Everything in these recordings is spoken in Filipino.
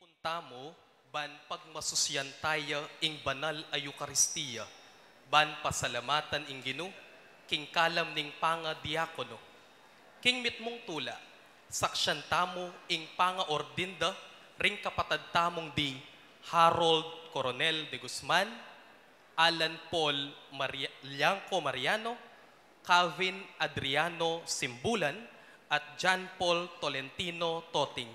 punta mo, ban pagmasusyan tayo ing banal a Eukaristiya, ban pasalamatan ing Ginu, king kalam ning panga diakono. King mitmong tula, saksyan tamo ing panga ordinda, ring kapatad tamong di Harold Coronel de Guzman, Alan Paul Lianco Mariano, Calvin Adriano Simbulan, at John Paul Tolentino Toting.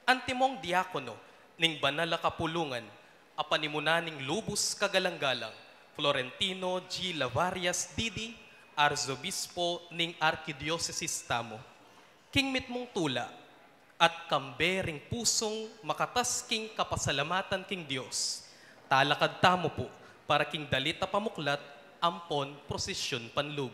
Antimong diakono ning banal a kapulungan, apanimuna ning lubos kagalang-galang, Florentino G. Lavarias Didi, Arzobispo ning Arkidiocese tamo. King mitmong tula, at kambering pusong makatasking kapasalamatan king Dios. Talakad tamo po, para king dalita pamuklat, ampon prosesyon panlub.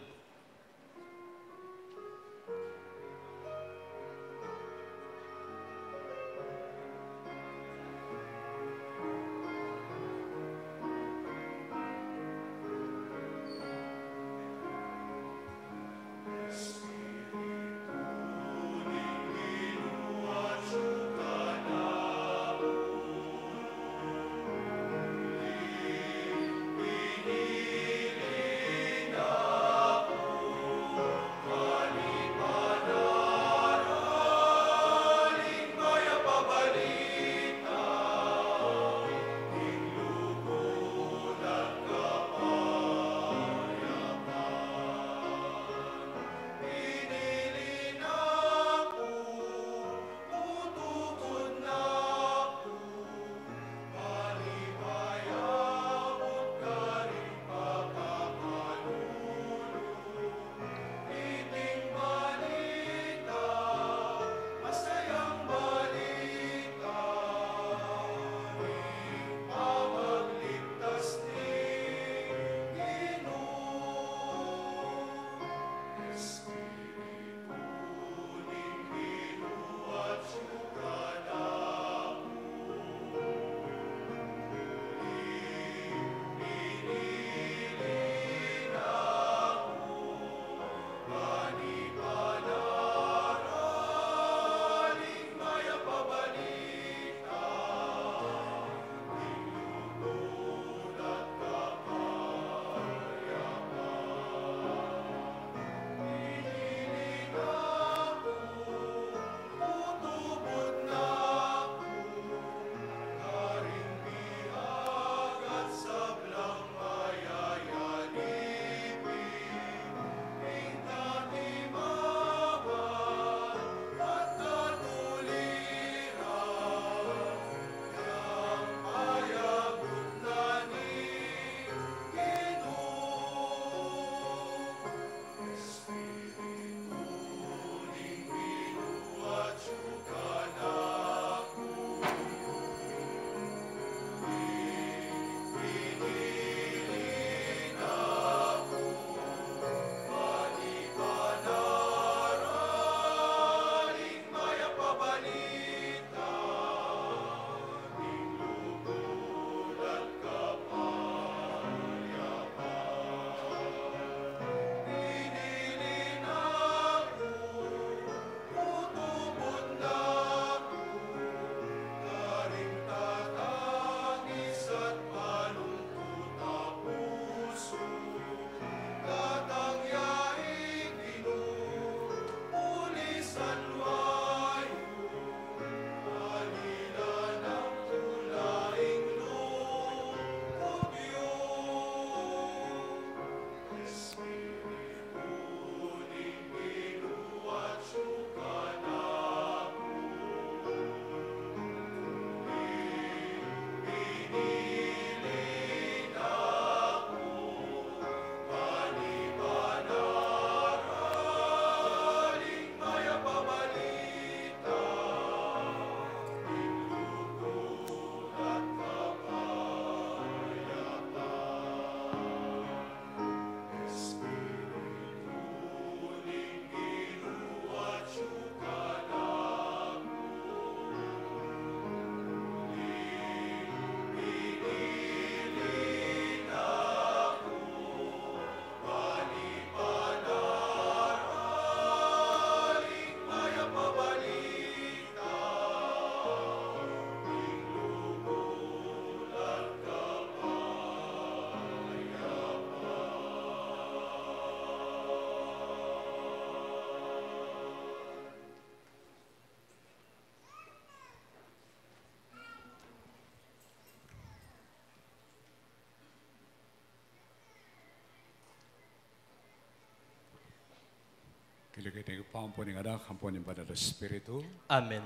Kiligay ko po ng anak, ang po ng banal na Espiritu, Amen.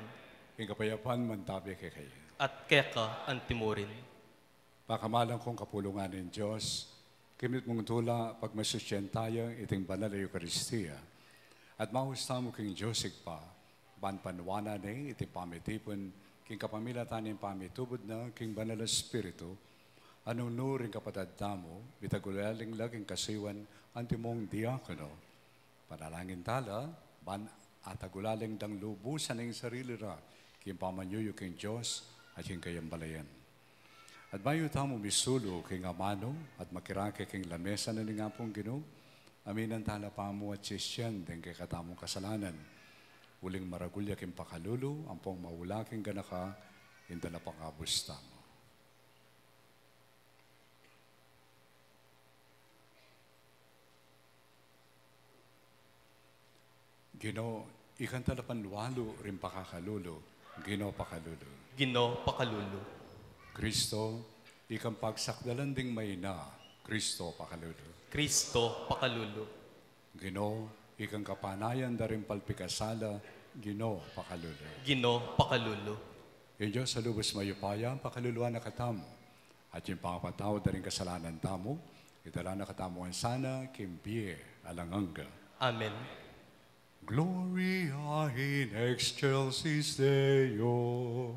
yung kapayapaan mantabi kay kayo. At keka ang timurin. Pakamalang kong kapulungan ng Diyos, kimit mong tula pag masusyan tayo iting banal na Eucharistia. At mahusta mo king Joseph pa, ban panwana na iting pamitipon, king kapamilatan ng pamitubod na king banal na Espiritu, anong nuring kapatad mo, bitagulaling laging kasiwan, antimong diakono. Panalangin tala, ban atagulaling dang lubusan ng sarili ra, king pamanyuyo king Diyos at king kayang balayan. At bayo tamo misulo king amano at makirake king lamesa na nga pong Ginoo, aminan tala pa mo at sisyan din kay katamong kasalanan. Uling maragulya king pakalulu, ang pong maulaking ganaka, indala pangabusta mo. Ginoo, ikan talapan luwalo rin pakakalulu, Ginoo pakalulu. Ginoo pakalulu. Kristo, ikang pagsakdalan ding may na, Kristo pakalulu. Kristo pakalulu. Ginoo, ikang kapanayan da rin palpikasala, Ginoo pakalulu. Ginoo pakalulu. Yung Diyos sa lubos mayupaya, pakaluluan na katamo. At yung pangapataw da rin kasalanan tamo, itala na katamuan sana, kimbiye alanganga. Amen. Gloria in excelsis Deo.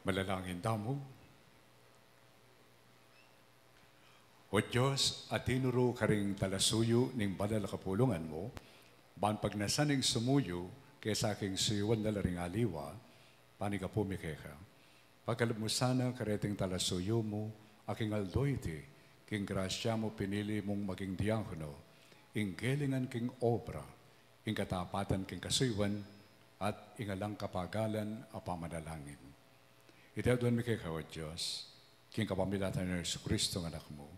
Malalangin damo. O Diyos, at tinuro ka ring talasuyo ning banal na kapulungan mo, ban pagnasaning sumuyo, kaya sa aking suyuan na laring aliwa, panig ka pumikeka. Pagkalumusan kareting talasuyo mo, aking aldoyti, king grasya mo pinili mong maging diakono, ing gelingan king obra, ing katapatan king kasuywan, at ingalang kapagalan a pamanalangin. Itawdoan mi kay o Diyos, king kapamilatan ng Yesu Kristo ng anak mo,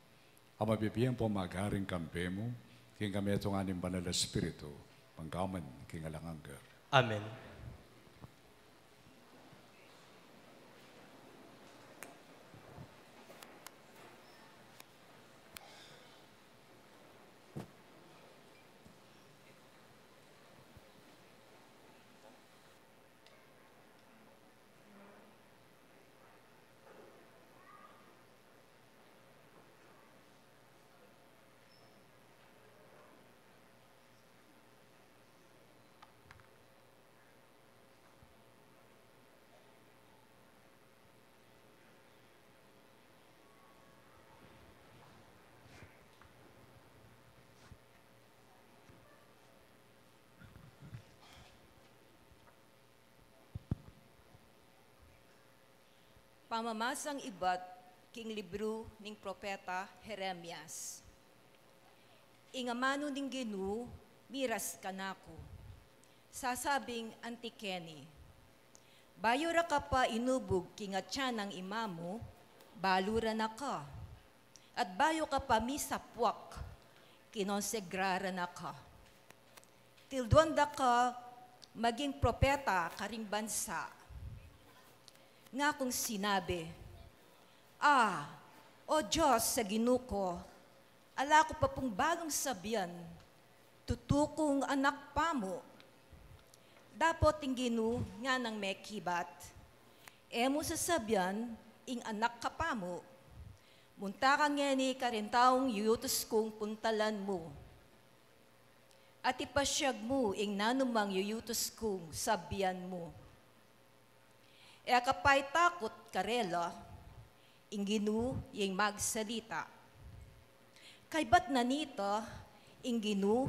ang mabibiyang po magaring kampe mo, king kami itong aning banal na Espiritu, panggaman king alanganggar. Amen. Pamamasang ibat king libro ning propeta Jeremias. Ingamano ning Ginu, miras kanako. Sasabing antikeni. Bayura ka pa inubog kingatya ng imamo, balura na ka. At bayo ka pa misapwak, kinonsegrara na ka. Tilduanda ka maging propeta karing bansa. Nga kung sinabi, O Diyos sa ginuko, ala ko pa pong bagong sabihan, tutukong anak pa mo. Dapat ang ginu nga ng mekibat, emo sasabihan, ing anak ka pa mo. Munta ka ngeni ka rin taong yuyutos kong puntalan mo. At ipasyag mo ing nanumang yuyutos kong sabihan mo. E kapay takot karela, inginu yung magsalita. Kay ba't nanita, inginu,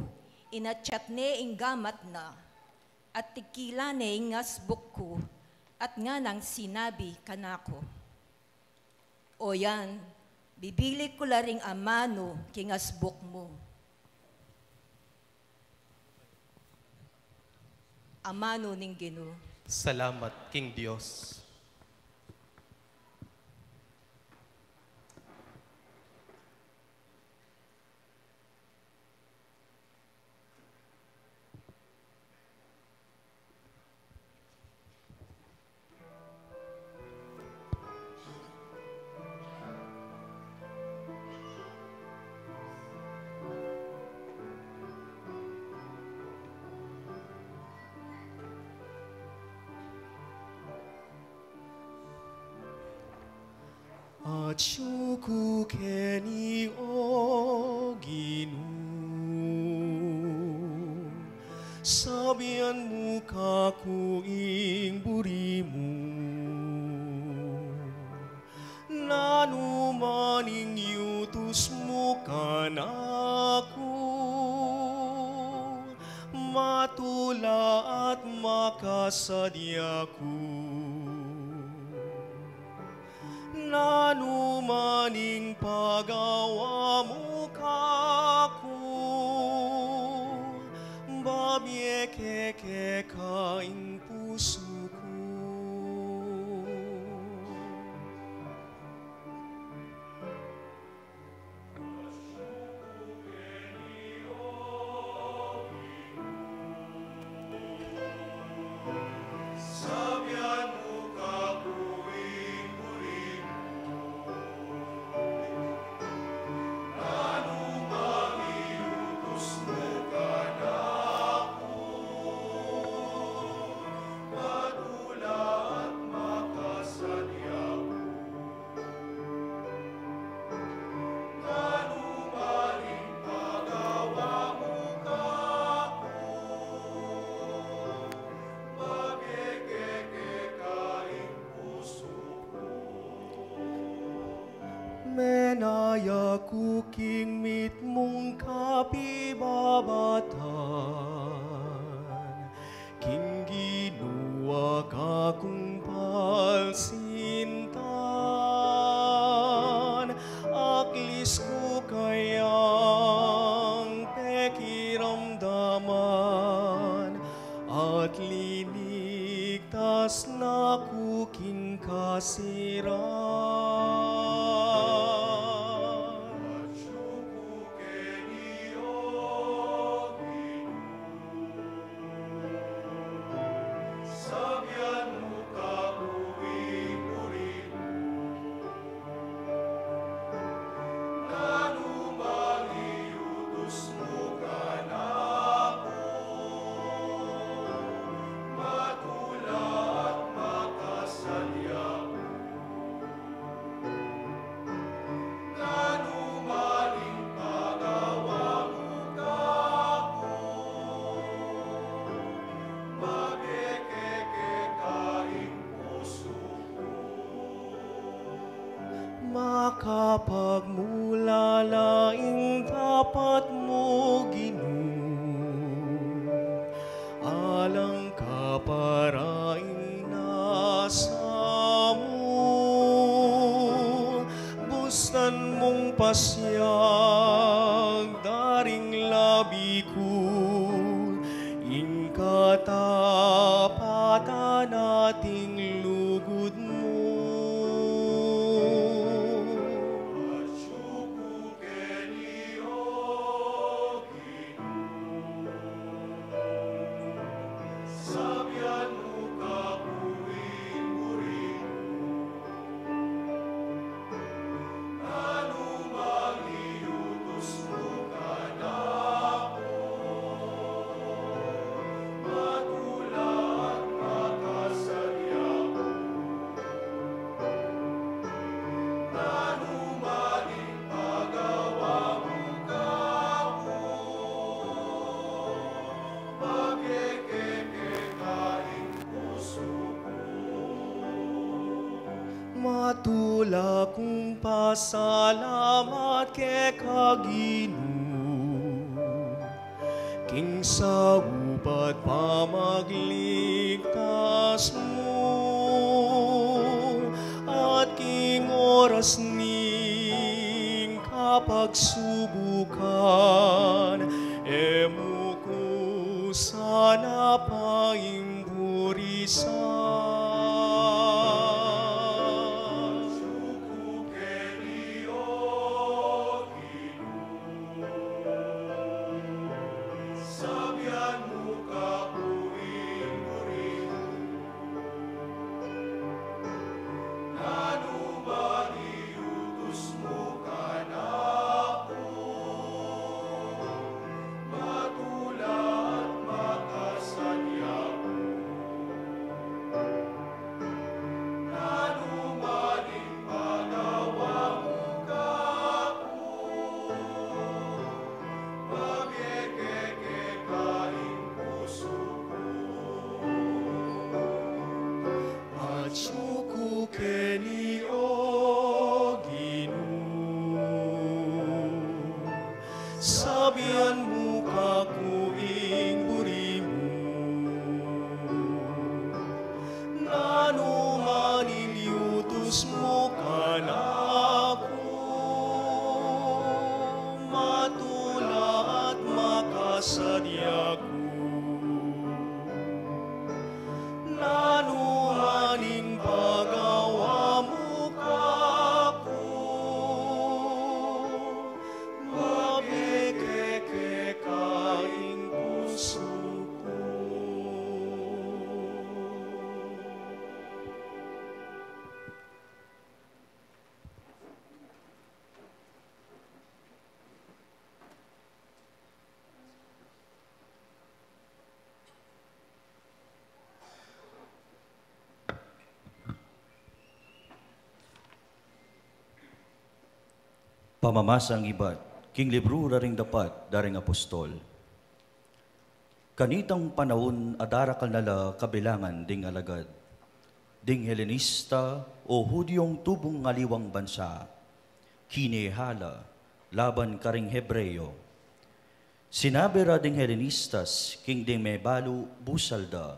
inachat ne ing gamat na, at tikila ne ing ngasbuk ko, at nga nang sinabi kanako. O yan, bibili ko laring amano kingasbuk mo. Amano ning Ginu. Salamat, King Diyos. Chukukeni o Ginu, sabihan mo kakuing burimu, nanumaning yutus mo kanako, matula at makasadyaku. Nanumaning pagawa mo kako, babieke kaing puso ko. Sabihan mo kakuing burimu, Menaya kuking mit mong kapibabatan, king ginua kakong palsintan, aklis ko kayang pekiramdaman, at linigtas na kuking kasiran. Makapagmula laing dapat mo Ginoo, alang kaparaing nasa mo, bustan mong pasyag daring labi ko, ingkatapatan nating lugod mo. Matula kong pasalamat kay Kagino, king sa upat pamagligtas mo, at king oras ning kapagsubukan, emo ko sana paimburisan. Sabihan mo kakuing buri mo, nano man iniutos mo kanako, matula at makasadya ko, nano maning pagawa mo kako, kaing puso ko. Pamamasang ibat, king libro raring dapat, daring apostol. Kanitang panahon adarakal nala kabilangan ding alagad, ding Helenista o Hudyong tubong ngaliwang bansa, kinehala, laban karing Hebreo. Sinabi rading Helenistas, king ding may balu busalda,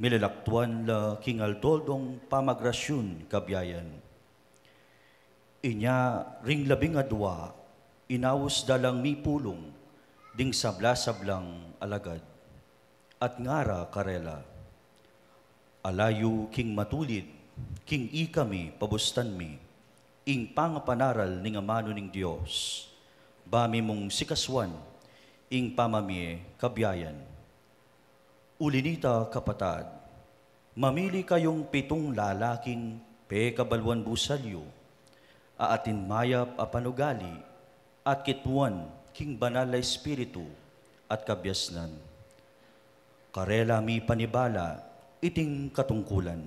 milalaktuan la king aldoldong pamagrasyon kabyayan. Inya ring labing adwa, inawos dalang mi pulong, ding sabla-sablang alagad, at ngara karela. Alayo king matulid, king ikami pabustan mi, ing pangapanaral ning amano ning Dios, bami mong sikaswan, ing pamamie kabyayan. Ulinita kapatad, mamili kayong 7 lalaking pekabalwan busalyo, aatin mayap a panugali, at kitwan king banal na espiritu at kabyasnan. Karela mi panibala, iting katungkulan.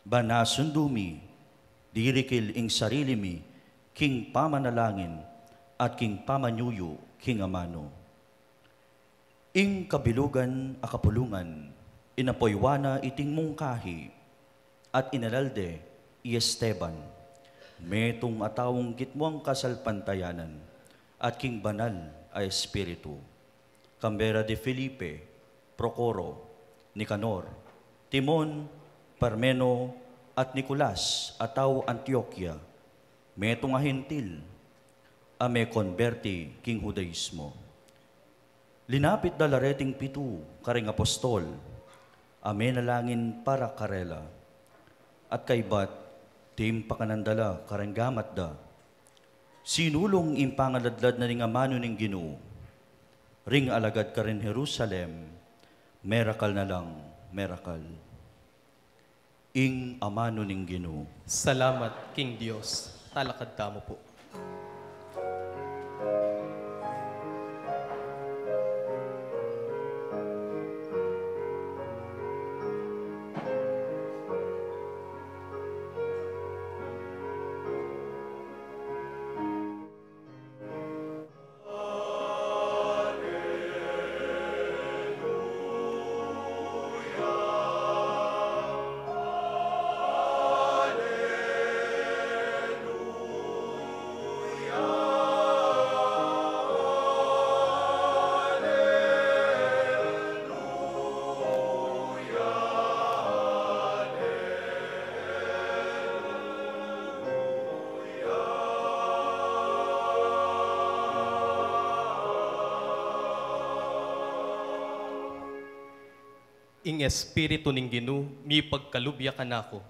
Banasundumi, dirikil ing sarili mi, king pamanalangin, at king pamanyuyo, king amano. Ing kabilugan a kapulungan, inapoywana iting mungkahi, at inalalde i Esteban, metong atawong gitmuang kasalpantayanan, at king banal a espiritu. Cambera de Felipe, Procoro, Nicanor, Timon, Parmeno, at Nicolas, ataw Antioquia, metong ahentil, a me converti king Judaismo. Linapit dalareting 7 karing apostol, ame nalangin para karela, at kaybat, tim pakanandala karing gamat da. Sinulong impangaladlad na ning amano ning Ginoo, ring alagad ka rin Jerusalem, merakal na lang, merakal. Ing amano ning Ginoo. Salamat, King Diyos. Talakad mo po. Ing espiritu ning Ginoo, mi pagkalubya ka nako,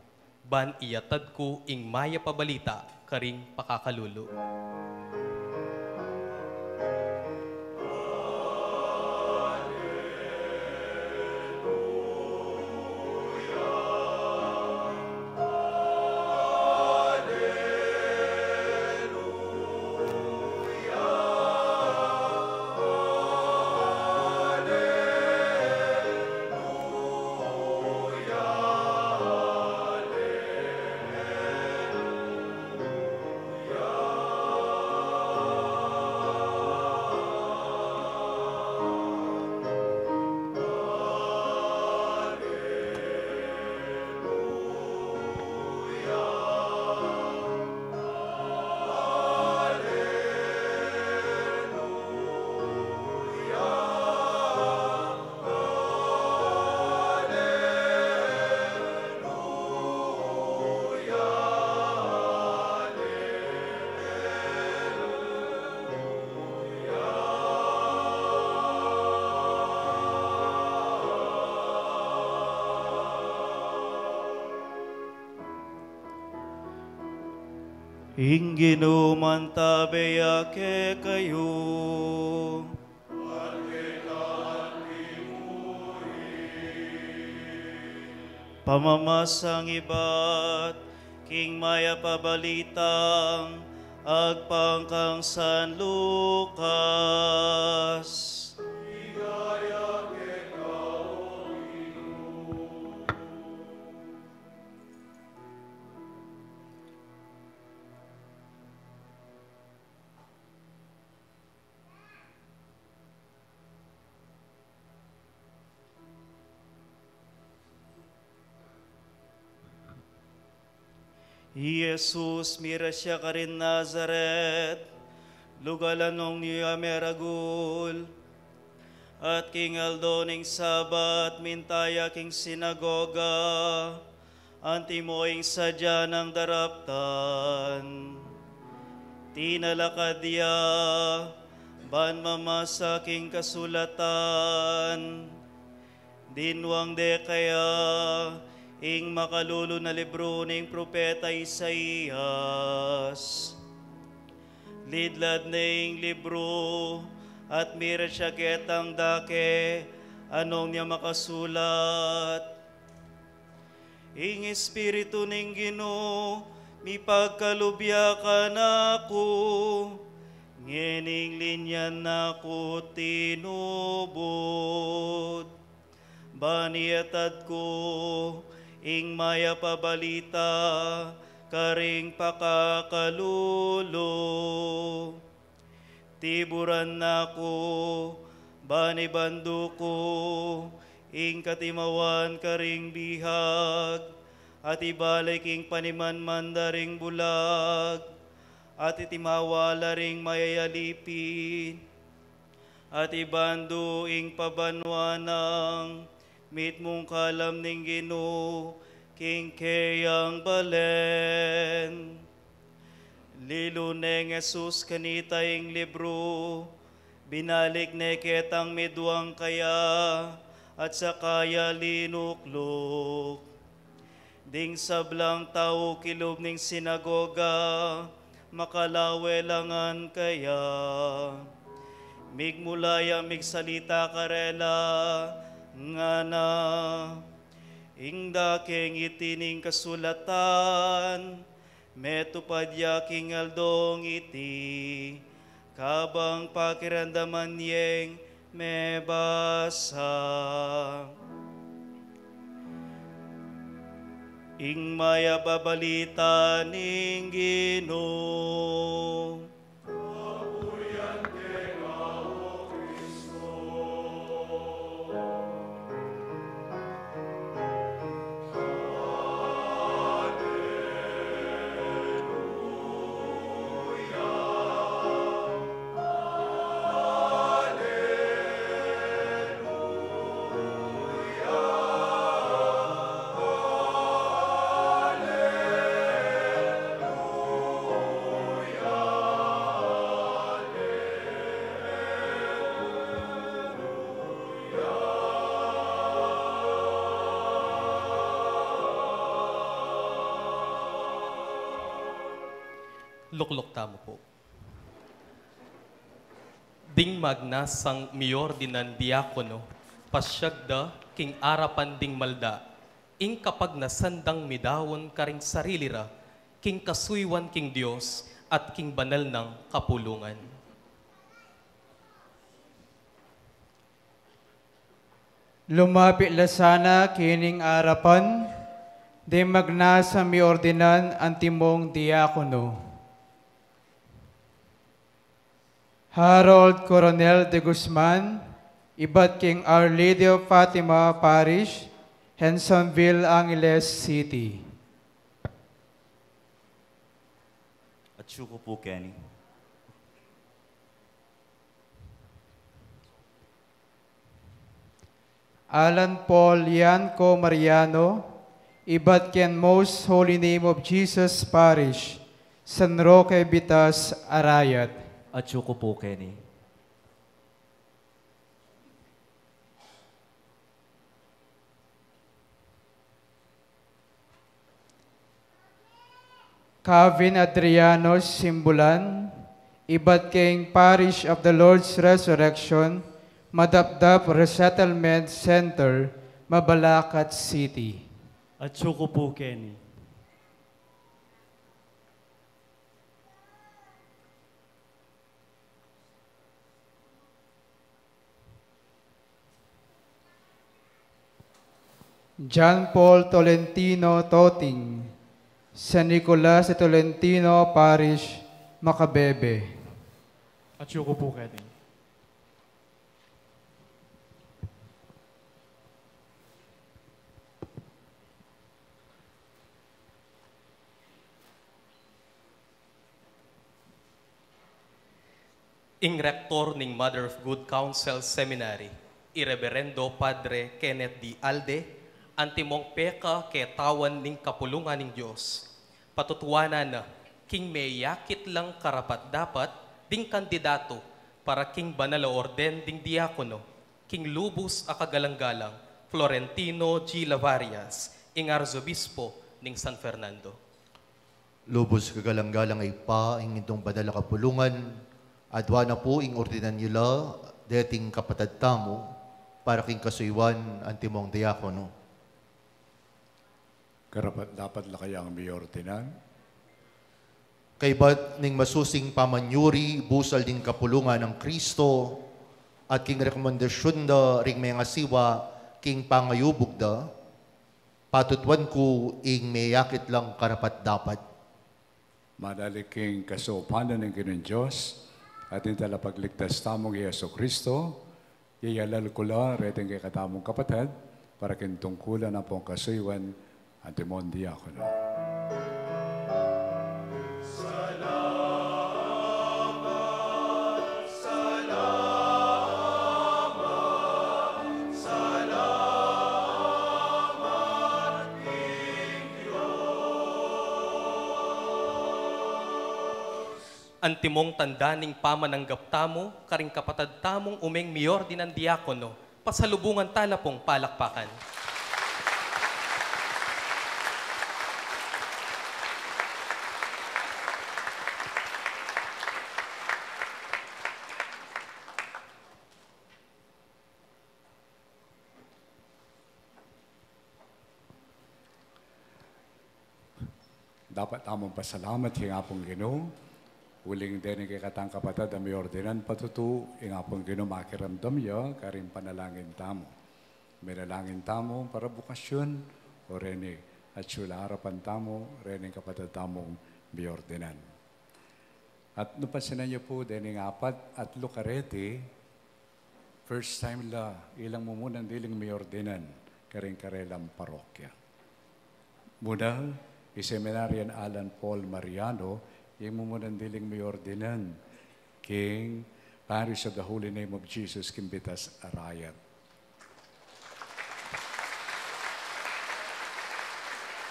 ban iyatad ko ing maya pabalita, karing pakakalulo. Ingino mantabeya ke kayo. Pamamasang iba't king maya pabalitang agpangkang San Lucas. Jesus, mira siya ka rin Nazaret, lugalanong niya meragul, at king aldoning sabat, mintaya king sinagoga, antimoing sadya ng daraptan. Tinalakadya, ban mamasa king kasulatan, dinwang de kaya, ing makalulo na libro ning propeta Isaías. Lidlad ning libro, at mira siya ketang dake, anong niya makasulat. Ing espiritu ning Ginoo, mi pagkalubya ka nako, ngening linyan nako tinubod. Baniatad ko, ing maya pabalita, karing pakakalulo. Tiburan nako, bani bando ko, ing katimawan karing bihag, at ibalay king paniman daring bulag, at itimawala ring mayayalipin, at ibando ing pabanwanang, mit mong kalam ning Ginoo, king kayang balen. Liluneng Jesus kanita ing libro, binalik ne ketang midwang kaya, at sa kaya linuklok. Ding sablang tao kilob ning sinagoga, makalawelangan kaya. Migmulaya migsalita karela, nga na, ing daking itining kasulatan, metupadya king aldong iti, kabang pakirandaman yeng mebasa. Ing maya babalita ning Ginoo. Luklok tamo po. Ding magnasang miyor dinan diakono, pasyagda king arapan ding malda, ing kapag nasandang midawon karing sarilira, king kasuywan king Dios at king banal ng kapulungan. Lumapit la sana kining arapan, di magnasa mi ordinan ang timong diakono. Harold Coronel de Guzman, Ibat King Our Lady of Fatima Parish, Hensonville, Angeles City. At syuko po, Kenny. Alan Paul Yanko Mariano, Ibat Ken Most Holy Name of Jesus Parish, San Roque Bitas, Arayat. At syuko po, Kenny. Calvin Adriano Simbulan, Ibat King Parish of the Lord's Resurrection, Madapdap Resettlement Center, Mabalacat City. At syuko po, Kenny. John Paul Tolentino Toting, San Nicolas de Tolentino Parish, Macabebe. At syuko po, Kenny. ing rektor ning Mother of Good Counsel Seminary, Ireverendo Padre Kenneth D. Alde, antimong peka ketawan ning kapulungan ning Diyos. Patutuwanan na, king may yakit lang karapat dapat, ding kandidato, para king banal orden ding diakono, king lubos a kagalang-galang, Florentino G. Lavarias, ing Arzobispo ning San Fernando. Lubos kagalang-galang ay pa, ing itong banal na kapulungan, adwa na po ing ordinan nila, dating kapatad tamo, para king kasuywan, antimong diakono. Karapat dapat la kaya ang may ordinan? Kay ba't ning masusing pamanyuri, busal din kapulungan ng Kristo, at king rekomendasyon da ring may ngasiwa, king pangayubog da, patutwan ko ing may yakit lang karapat dapat. Madali king kasupanan ng Ginoong Diyos, at intala pagligtas tamong Yeso Kristo, iyalal ko la, reteng kay katamong kapatid, para kintungkulan na pong kasuywan, antimon diakono. Antimong tandaning pamananggap tamo, karing kapatad tamong umeng mayor din ang diakono, pasalubungan tala pong palakpakan. Dapat tamong pasalamat yung apong Ginoo. Uling din kay katang kapatid ang may ordinan patutu, yung apong Ginoo makiramdam ya, karing panalangin tamo. May nalangin tamo para bukasyon, o reni at sula harapan tamo, reni kapatid tamong may ordinan. At napansinan niyo po din yung apat at lukarete, first time la, ilang mumunan diling may ordinan, karing karelang parokya. Muna, Seminarian Alan Paul Mariano, yung mumunan diling may ordinan, King Parish of the Holy Name of Jesus, Kimbitas Arayat.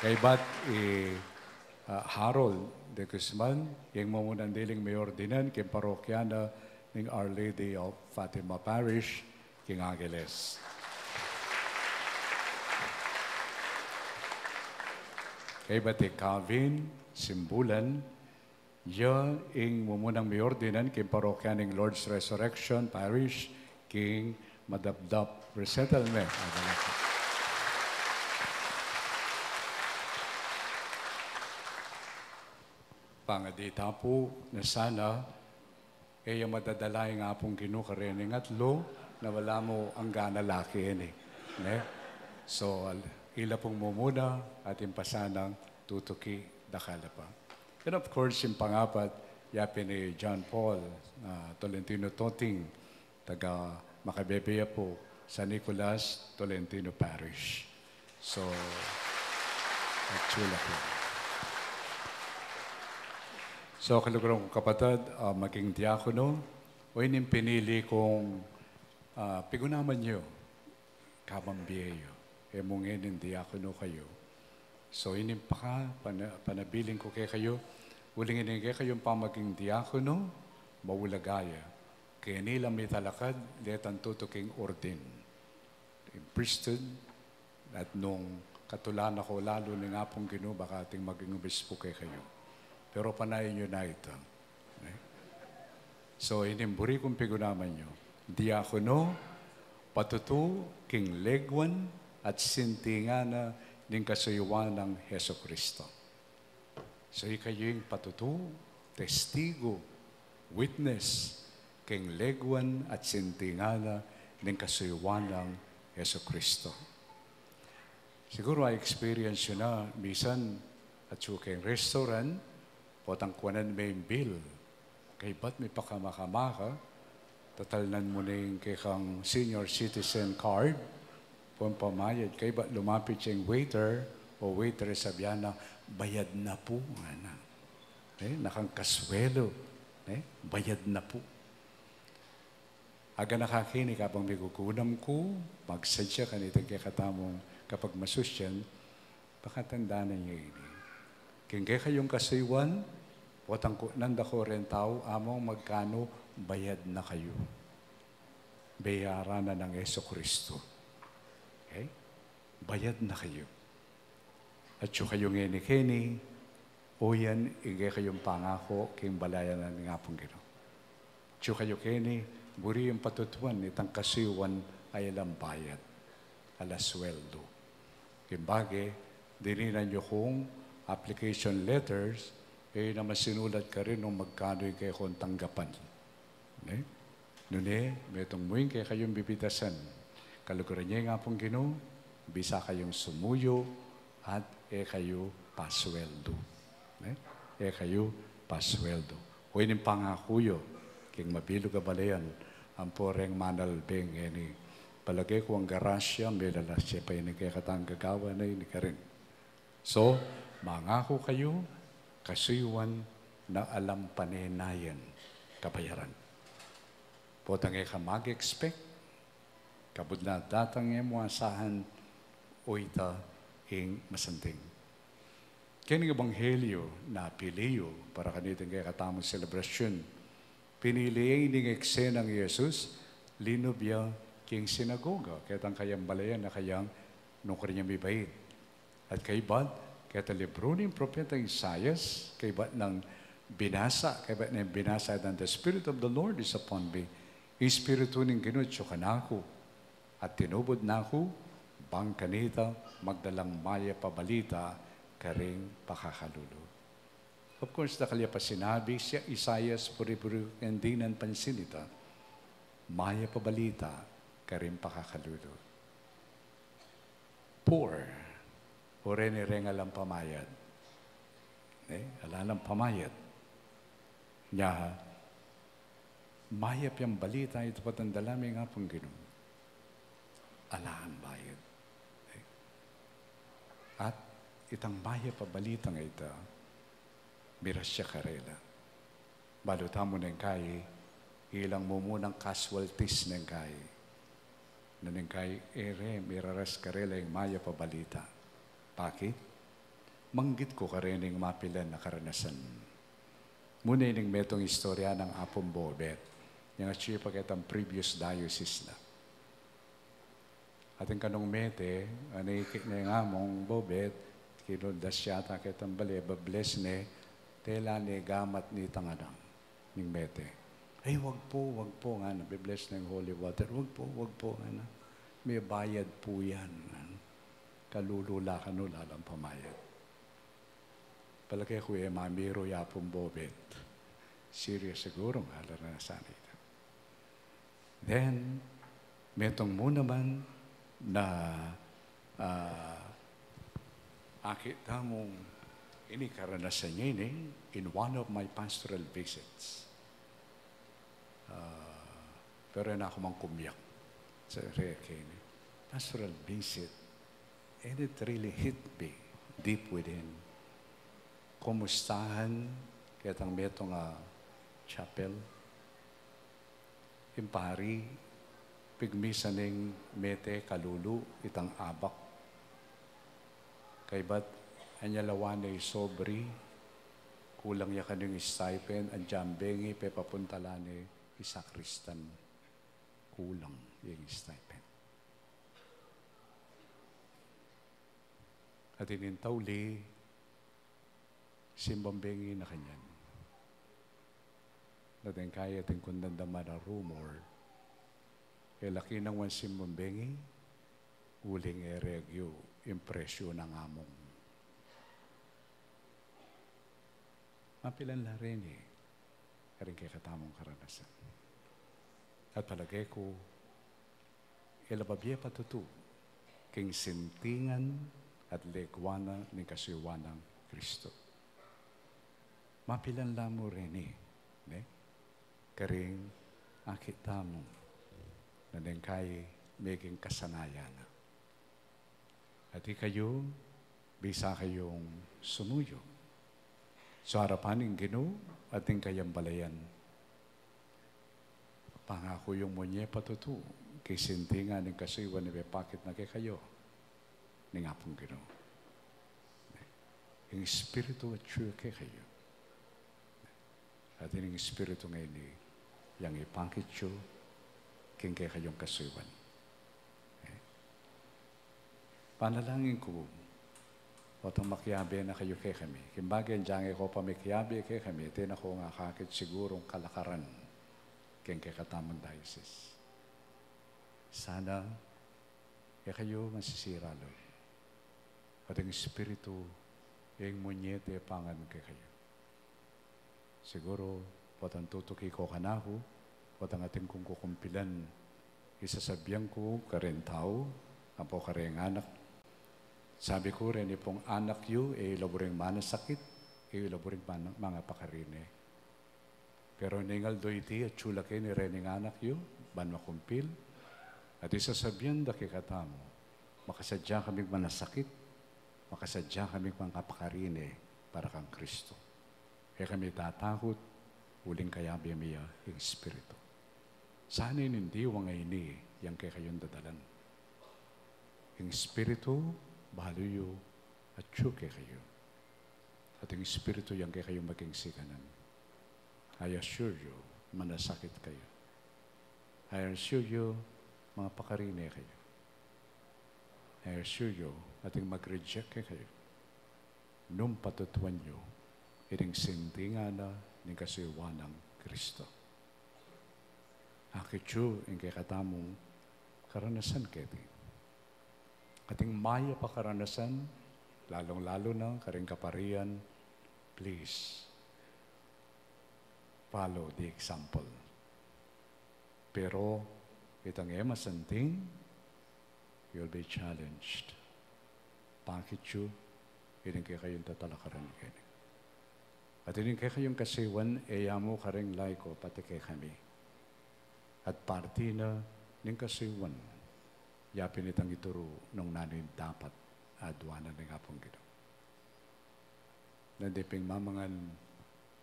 Kay Bat Harold de Guzman, yung mumunan diling may ordinan, King Parokyana ng Our Lady of Fatima Parish, King Angeles. Kay Bate Calvin, Simbulan, ya ing mumunang may ordinan king parokya ng Lord's Resurrection Parish, King Madabdap Resettlement. Pangadita po na sana yung madadalay nga pong kinukarening at lo na wala mo ang gana laki yan eh. Ne? So, ila pong mumuna at impasanang tutuki dakala pa. And of course, yung pangapat, yapin ni John Paul, Tolentino Toting, taga Makabebeya po, San Nicolas, Tolentino Parish. So, chula po. So, kalugurong kapatid, maging diakono, o ining pinili kong pigunaman nyo, kamambiyeyo, mungin ng diakono kayo. So, inimpaka, panabiling ko kay kayo, uling inigay kayong pamaging diakono, mawulagaya. Kaya nila may talakad, letan tutuking ordin. In priesthood, at nung katulan ako, lalo ni nga pong Ginoo, baka ating maging obispo kay kayo. Pero panayin nyo na ito. Okay? So, inimburi kong pigunaman nyo. Diakono, patutu, king legwan, at sintingana, ng kasuyuan ng Heso Kristo. So, kayo yung patutu, testigo, witness, king legwan at sintingana ng kasuyuan ng Heso Kristo. Siguro ay experience yun na, misan at sukeng restaurant, potang kuwanan may bill. Kay ba't may pakamakama ka, tatalnan mo na yung kang senior citizen card, pumpamayad. Kaya ba lumapit siyang waiter o waitress, sabihan na, bayad na po. Nakang kaswelo. Bayad na po. Aga nakakini kapag may kukunam ko, magsadya ka nito kaya katamong kapag masusyan, pakatanda na niyo ini. Kaya kayong kasaywan, watang nanda ko rin tao, among magkano bayad na kayo. Bayaran na ng Yeso Kristo. Okay? Bayad na kayo. At yung kayong ini-kini, o yan, igay kayong pangako, kayong balayan na nga pong gino. Yung kayo kini, buri yung patutuan, itang kasiwan ay alam bayad, alasweldo. Kimbage, dininan nyo kong application letters, na masinulat ka rin nung magkano yung kayo kong tanggapan. Okay? Nune, may tungmuin kaya kayong bibitasan. Kalukuran niya nga pong gino, bisa kayong sumuyo, at kayo pasweldo. Kayo pasweldo. O ining pangakuyo, king mabilo ka balayan, ang poreng manalbeng, ini palagay ko ang garasya, may lalasya pa yun, kaya katang gagawa na yun ka rin. So, mangako kayo, kasuyuan na alam panenayan, kabayaran. Potang ka mag-expect, kabud na datang mo asahan, o ita, ing masanting. Kaya ng ebanghelyo na piliyo para kanitin kaya katamang selebrasyon, piniliin ng eksena ng Yesus, linubya king sinagoga, kaya tang kayang balayan na kayang nung kanyang mibait. At kay ba't, kaya talibro ng propeta Isaias, kay ba't ng binasa, and the Spirit of the Lord is upon me. Yung Espiritu ng ginutso ka na ako, at tinubod na ako, bang kanita, magdalang maya pabalita, karing pakakalulo. Of course, nakalya pa sinabi siya, Isaias, puri-puri, hindi nan pansinita, maya pabalita, karing pakakalulo. Poor, ore ni rengalang pamayad. Alalang pamayad. Nya, maya piyang balita, ito patandalami nga pong ginong. Alaan bayad. At itang maya pabalitang ito, mirasya karela. Balutan mo ng kay, ilang mo munang casualties ng kay. Na ng kay, miraras karela yung maya pabalita. Bakit? Manggit ko ka rin yung mapilan na karanasan. Muna yung metong istorya ng Apong Bobet. Yung achieve pagkatang previous diocese na. At ang kanong mete, anikik na yung among Bobet, kinundas siya ta kitang bali, babless ne, tela ni gamat ni tangadang, ning mete. Ay, wag po, nga na, bibless na yung holy water. Wag po, nga na. May bayad po yan. Kalulula ka no, lalang pamayad. Palagay ko mamiro yapong Bobet. Serious siguro, halar na sana ito. Then, metong mo naman, na akita mong ini karanasan niya ini in one of my pastoral visits. Pero na ako mang kumyak sa Rekene. Pastoral visit, and it really hit me deep within. Kumustahan, kaya tang metong chapel, impari, pigmisa ning mete kalulu itang abak. Kay ba't anyalawan ay sobri, kulang ya kanyung stipend, ang jambengi, pepapuntalane, isakristan. Kulang yung stipend. At inintawli, simbambengi na kanyan. Natin kaya ating kundandama na rumor, kaya laki ng wansim mambengi, uling eregyo, impresyo ng among. Mapilan la rin karing kay katamong karanasan. At palagay ko, ilababye patutu, king sintingan at legwana ni kasiwanang Kristo. Mapilan la mo rin karing akit tamong, na din kay maging kasanayan. At kayo, bisa kayong sumuyo sa harapan ng Ginoo at ng kayang balayan. Pangako yung monye patutu, kisintinga ng kasiwan ni Bepakit na kay kayo, ni nga pong Ginoo. Yung Espiritu at siya kay kayo. At yung Espiritu ngayon ni yang ipangkit siya, king kay kayong kasiwan. Panalangin ko, otong makiyabi na kayo kay kami. Kimbagyan dyan ko pa makiyabi kay kami, tin ako nga kakit sigurong kalakaran king kay katamang diocese. Sana, kayo masisira, Lord. At ang Espiritu, yung munyete pangan kay kayo. Siguro, potang tutuki ko kanako, potang ating kong kukumpilan, isasabihan ko karen tao, apo kareng anak. Sabi ko rin, ipong anak yu, laboring manasakit, laboring mga pakarine. Pero ningal do iti at chula kayo ni rening anak yu, ban makumpil, at isasabihan da kikatamo, makasadya kaming manasakit, makasadya kaming mga pakarine para kang Kristo. Kaya kami tatakot, uling kaya biyamiya yung Espiritu. Sana hindi wangay ni, yang kay kayong dadalan. Yung Espiritu, bahaluyo at syuke kayo. At yung Espiritu yang kay kayong maging sikanan. I assure you, manasakit kayo. I assure you, mga pakarine kayo. I assure you, ating mag-reject kayo. Nung patutuan nyo, iring sintinga na ng kasiwan ng Kristo. Akit you, yung kay katamong karanasan kayo. Ating maya pa karanasan, lalong-lalo na karing kaparian, please, follow the example. Pero, itang masanting, you'll be challenged. Bakit you, ining kaya kayong tatalakaran kayo. At ining kaya kayong kasiwan, mo karing laiko, pati kay kami. At parti na ning kasiwan, yapin itang ituro nung nanin dapat adwanan ng apong Ginoo. Nandiping mamangan,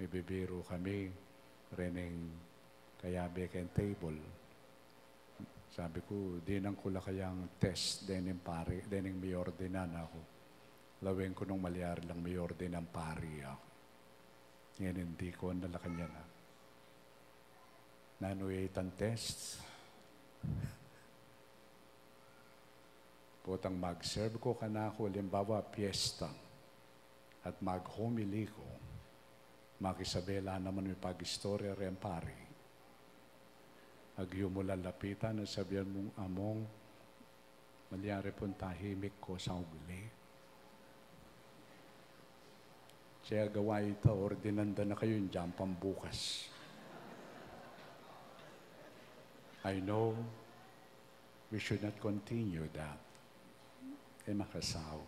may bibiro kami, reneng kayabi kayong table. Sabi ko, di nang kula kayang test, dening pari, dening may ordinan ako. Laweng ko nung malyari lang may ordinan pari ako. Ngayon hindi ko nala kanya na. Nanuitan tests. Potang mag-serve ko kanako, limbawa piyesta, at mag-homily ko, makisabela naman may pag-istorya rin pari. Agyo mo lalapitan, at sabihan mong among, malyari pong tahimik ko sa ugli. Siya gawa ito, ordinanda na kayo yung dyan pambukas. I know we should not continue that. Makasaw.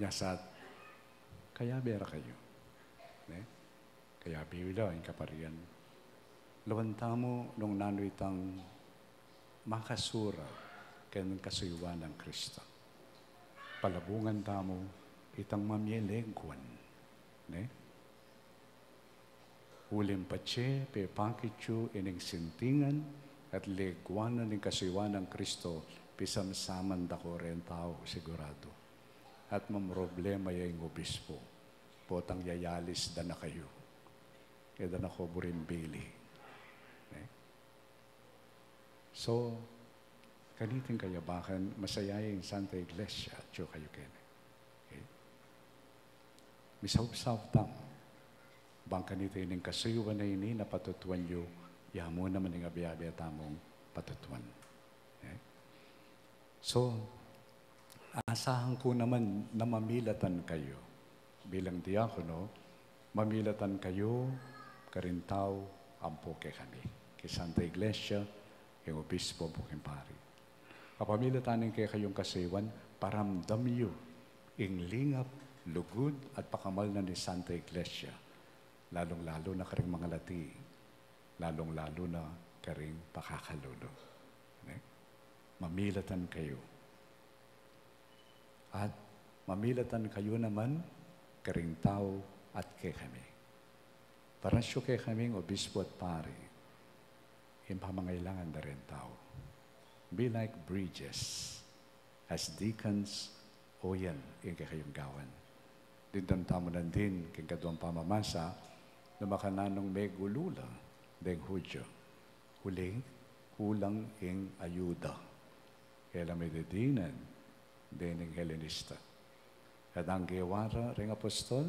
Yasat, kaya bera kayo. Kaya bibila, yung kaparian. Lawanta mo nung nanuitang makasura kaya ng kasuyuan ng Kristo. Palabungan tamo itang mamyelegwan. Ulim patse, pepakityo, ining sintingan, at legwanan ng kasuyuan ng Kristo, pisamsaman dako rin tao, sigurado. At mamroblema yung obispo, potang yayalis da na kayo. Kaya da na ko burimbili. So, kaniting kayabakan, masaya yung Santa Iglesia, at siyo kayo kene. Okay? Misaw-saw tang, bang kanito yung kasuyuan na ini, napatutuan nyo, yamo naman yung abiyabi at tamong patutuan. Okay? So, asahan ko naman na mamilatan kayo bilang diakono, mamilatan kayo, karintaw, ampo kay kami. Kay Santa Iglesia, yung obispo, buking pari. Kapamilatanin kay kayong kasiwan, paramdam nyo, inglingap, lugod, at pakamal na ni Santa Iglesia. Lalong-lalo na karing mga lati, lalong-lalo na karing pakakalulo. Mamilatan kayo. At mamilatan kayo naman, karing tao at kay kami. Parasyo kay kaming obispo at pari. yung pamangailangan na rin tao. Be like bridges. As deacons, o yan, yung kayong gawan. Dindang tamunan din, king kaduang pamamasa, na makananong may gulula, deng hudyo. Huli, hulang ing ayuda. Kaya may dedinan, dening Helenista. At ang gewara ring apostol,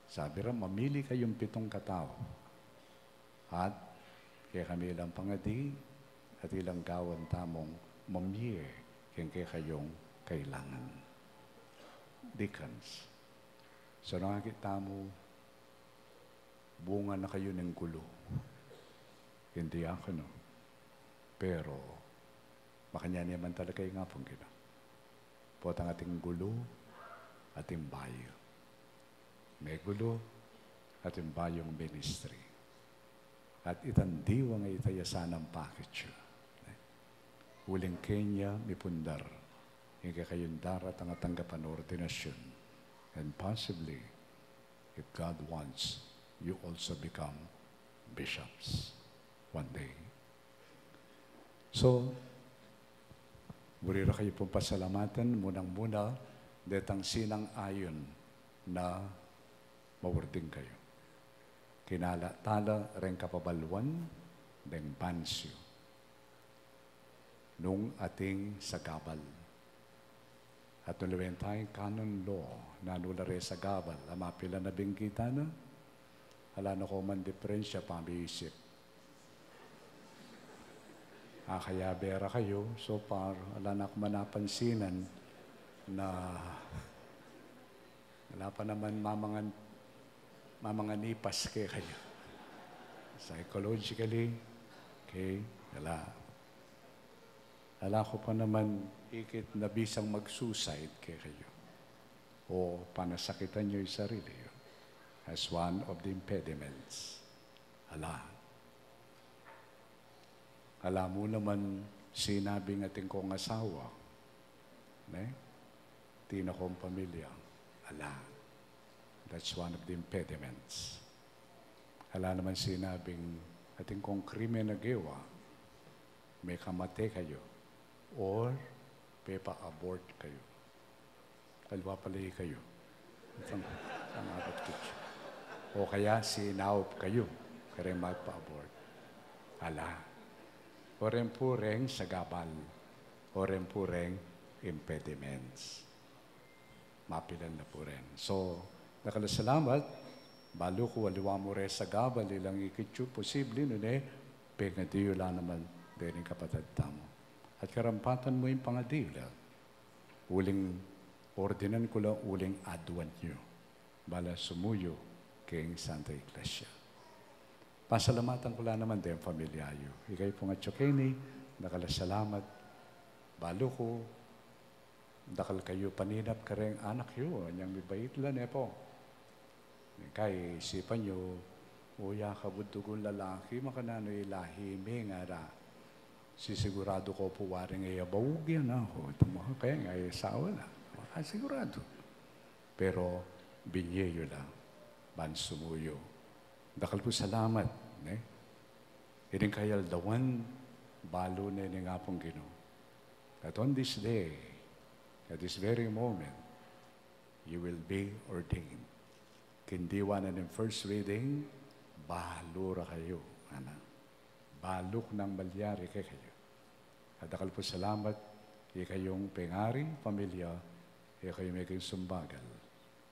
sabi rin, mamili kayong 7 katao. At kaya kami ilang pangadi at ilang gawan tamong mamie kaya kayong kailangan. Deacons. So nakakita mo, bunga na kayo ng gulo. Hindi ako, no? Pero, makanya naman talaga yung nga pong gina. Po ang ating gulo, ating bayo. May gulo, ating bayong ministry. At itandiwa nga itayasan ang package. Huling Kenya, may pundar. Hingga kayong darat ang tanggapan ordinasyon. And possibly, if God wants, you also become bishops one day. So, murira kayo pong pasalamatan, munang-muna, detang sinang ayon na mawarding kayo. Kinala-tala rin kapabalwan ng bansyo nung ating sagabal. At nulawen tayong canon law na nulare sa gabal, amapila na binggita na, hala na ko man diferensya pamiisip. Kaya bera kayo, so far, hala na ko manapansinan na wala pa naman mamanganipas kayo. Psychologically, okay, wala. Ala ko pa naman ikit na bisang mag-suicide kayo o panasakitan nyo yung sarili as one of the impediments. Ala mo naman sinabing ating kong asawa, tina kong pamilya. That's one of the impediments. Ala naman sinabing ating kong krimen na gawa, may kamate kayo, or pepa-abort kayo. Kalwa palay kayo. O kaya sinaup kayo, kaya magpa-abort. Orem-pureng sagabal. Orem-pureng impediments. Mapilan na po rin. So, nakalasalamat, balo ko waliwa mo rin sagabal, ilang ikitsu, posible, pegadiyo lang naman, din kapatid tamo. At karampatan mo yung pangadila. Uling ordinan ko lang, uling adwan nyo. Bala sumuyo king Santa Iglesia. Pasalamatan ko lang naman din, pamilyayo. Ikay po nga tsokeni, nakalasalamat. Balo ko, dakal kayo paninap ka rin anak yun. Anyang mibait lang po. Kaya isipan nyo, uya ka budugon lalaki, makanano ilahimi nga ra. Sisigurado ko po waring ayabawag yan ako. Tumaha kaya nga asawa na. Sigurado. Pero binyeyo lang. Bansumuyo. Dakal po salamat. Iring kayal dawan, balo na yun nga pong Ginoo. That on this day, at this very moment, you will be ordained. Kindiwanan ng first reading, balura kayo. Balok ng malyari kayo. At dakal po salamat, kayong pengari, pamilya, kayo may kayong sumbagal,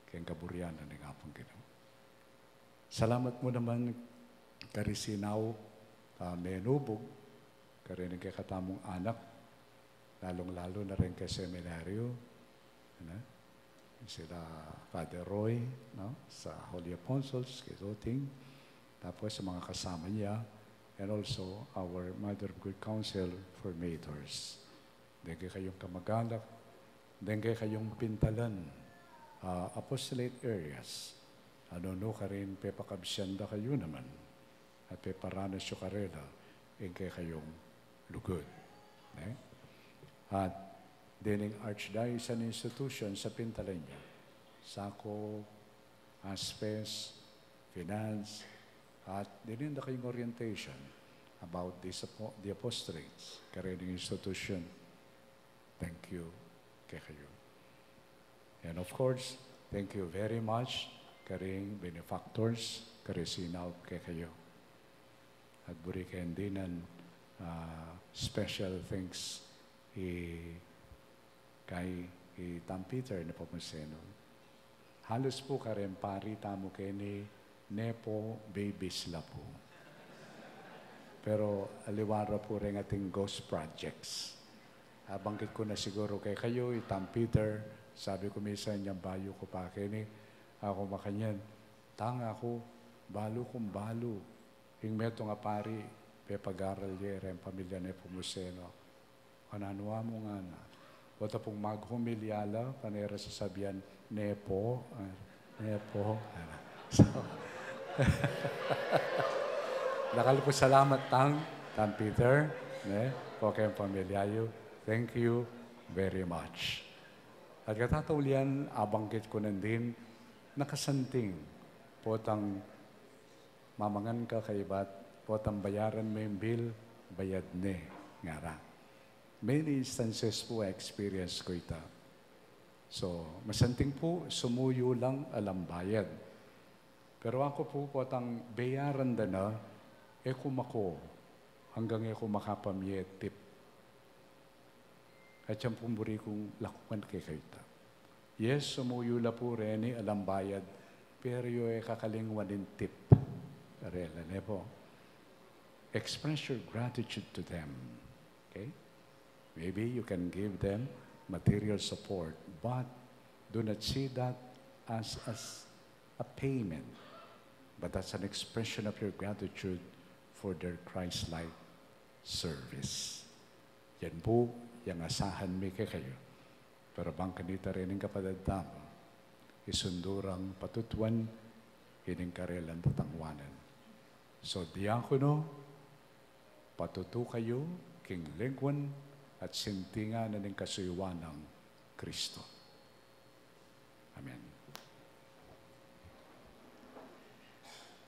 kayong kaburyanan ng apong Ginoo. Salamat mo naman, karisinaw, menubog, karinig kay katamong anak, lalong-lalo na rin kay seminaryo, sila Father Roy, sa Holy Apostles, kay Zoting, tapos sa mga kasama niya, and also our Mother of Good Counsel for Mators. Then kayong kamag-anak, then kayong pintalan, apostolate areas. No ka rin, pepakabsyanda kayo naman. At peparanas yung karela, kayong lugod. At dining Archdiocese institution sa pintalan niya. Sako, Aspes, Finance, at dininda kayong orientation about the apostorates, karing institution. Thank you kay kayo. And of course, thank you very much karing benefactors, karisinaw kay kayo. At buri kayo din ng special thanks kay Tom Peter na Pomuseno. Halos po karing pari tamo kay ni Nepo Babies la po. Pero aliwara po rin ating ghost projects. Bangkit ko na siguro kay kayo, Tom Peter, sabi ko minsan niyang bayo ko pa kay ni, ako makanyan, tanga ako, balo kong balo. Yung meto nga pari, pepag-aral niya rin pamilya ni Pomuseno. Kananuwa mo nga na. Wata pong maghumilyala, panera sasabihan, Nepo, Nepo. So, lakal po salamat Tom Peter, po kayong pamilyayo. Thank you very much. At katataulian, abangkit ko din, nakasanting, potang mamangan ka kay bat, potang bayaran mo yung bill, bayad ne, ngara. Many instances po experience ko ito. So, masanting po, sumuyo lang alam bayad. Pero ako po potang bayaran na, kumako, hanggang makapamiyet tip. At siyang pumburi kong lakukan kay kaita. Yes, sumuyo la po rin alam bayad, pero yung kakalingwan din tip. Karela, ne po. Express your gratitude to them. Okay? Maybe you can give them material support, but do not see that as a payment, but as an expression of your gratitude for their Christ-like service. Yan po, yung asahan mi kayo. Pero bang kanita rin ang kapadadam, isundurang patutuan, hining karelan tatangwanan. So, diakono, patutu kayo, king lingwan, at sintingan na ng kasuyuan ng Kristo. Amen.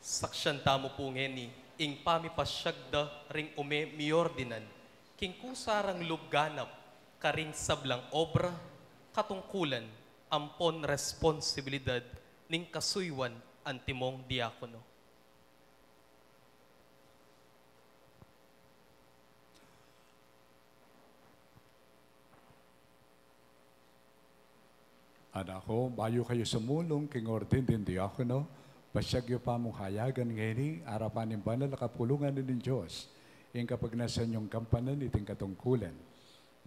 Saksyan tamo po ngeni, ing pamipasyagda ring ume miordinan, king kusarang lubganap, karing sablang obra, katungkulan, ampon responsibilidad, ning kasuywan antimong diakono. Anako, bayo kayo sumulong, king ordin din diakono, pasyagyo pa mong hayagan ngayon, arapan ng banal na kapulungan ng Diyos, yung kapag nasa inyong kampanan, iting katungkulan.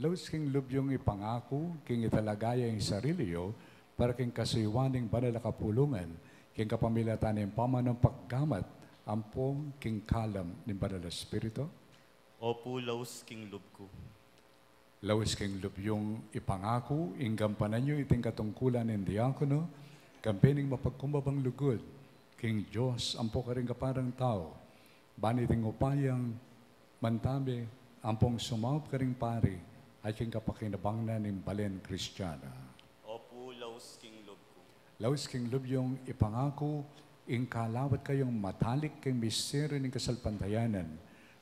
Laos king lubyong ipangako, king italagaya yung sariliyo, para king kasuywaning banal na kapulungan, king kapamilatan ng pamanang paggamat, ampong king kalam ng banal na Espiritu. Opo, laos king lub ko. Laos king lubyong ipangako, ing gampanan nyo iting katungkulan ng diakono, kampening mapagkumbabang lugod, king Diyos, ampo ka rin kaparang tao, baniting upayang mantabi, ampong sumaup ka rin pari, at king kapakinabang na ng balen Kristiyana. Opo, laos king lub ko. Laos king lubyong ipangako, ing kalawat kayong matalik king misteryo ng kasalpantayanan,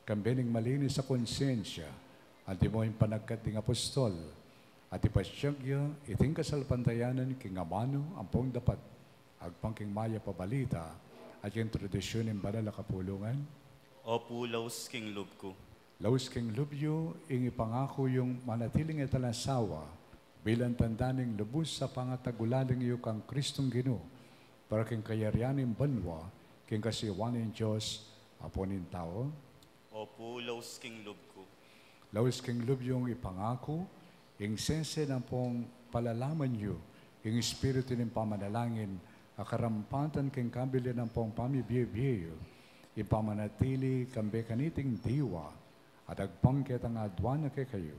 kampening malinis sa konsensya, at mo yung panagkat ng apostol, at ipasyagya, iting kasalpantayanan, king amano, ampong dapat, agpang king maya pabalita, at yung tradisyon ng banal na kapulungan. Opo, laos king lub ko. Laos king lubyo, ing ipangako yung manatiling italasawa, bilang tanda ng lubos sa pangatagulaling iyo kang Kristong Ginoo, para king kayarianing banwa, king kasiwanin Diyos, aponin tao. Opo, laos king lub ko. Laos king lubyong ipangako, ing sense ng pong palalaman nyo, ing espiritu ng pamanalangin, akarampatan king kabili ng pong pamibiyo, ipamanatili kambe kaniting diwa, at agpangkit ang adwana kay kayo,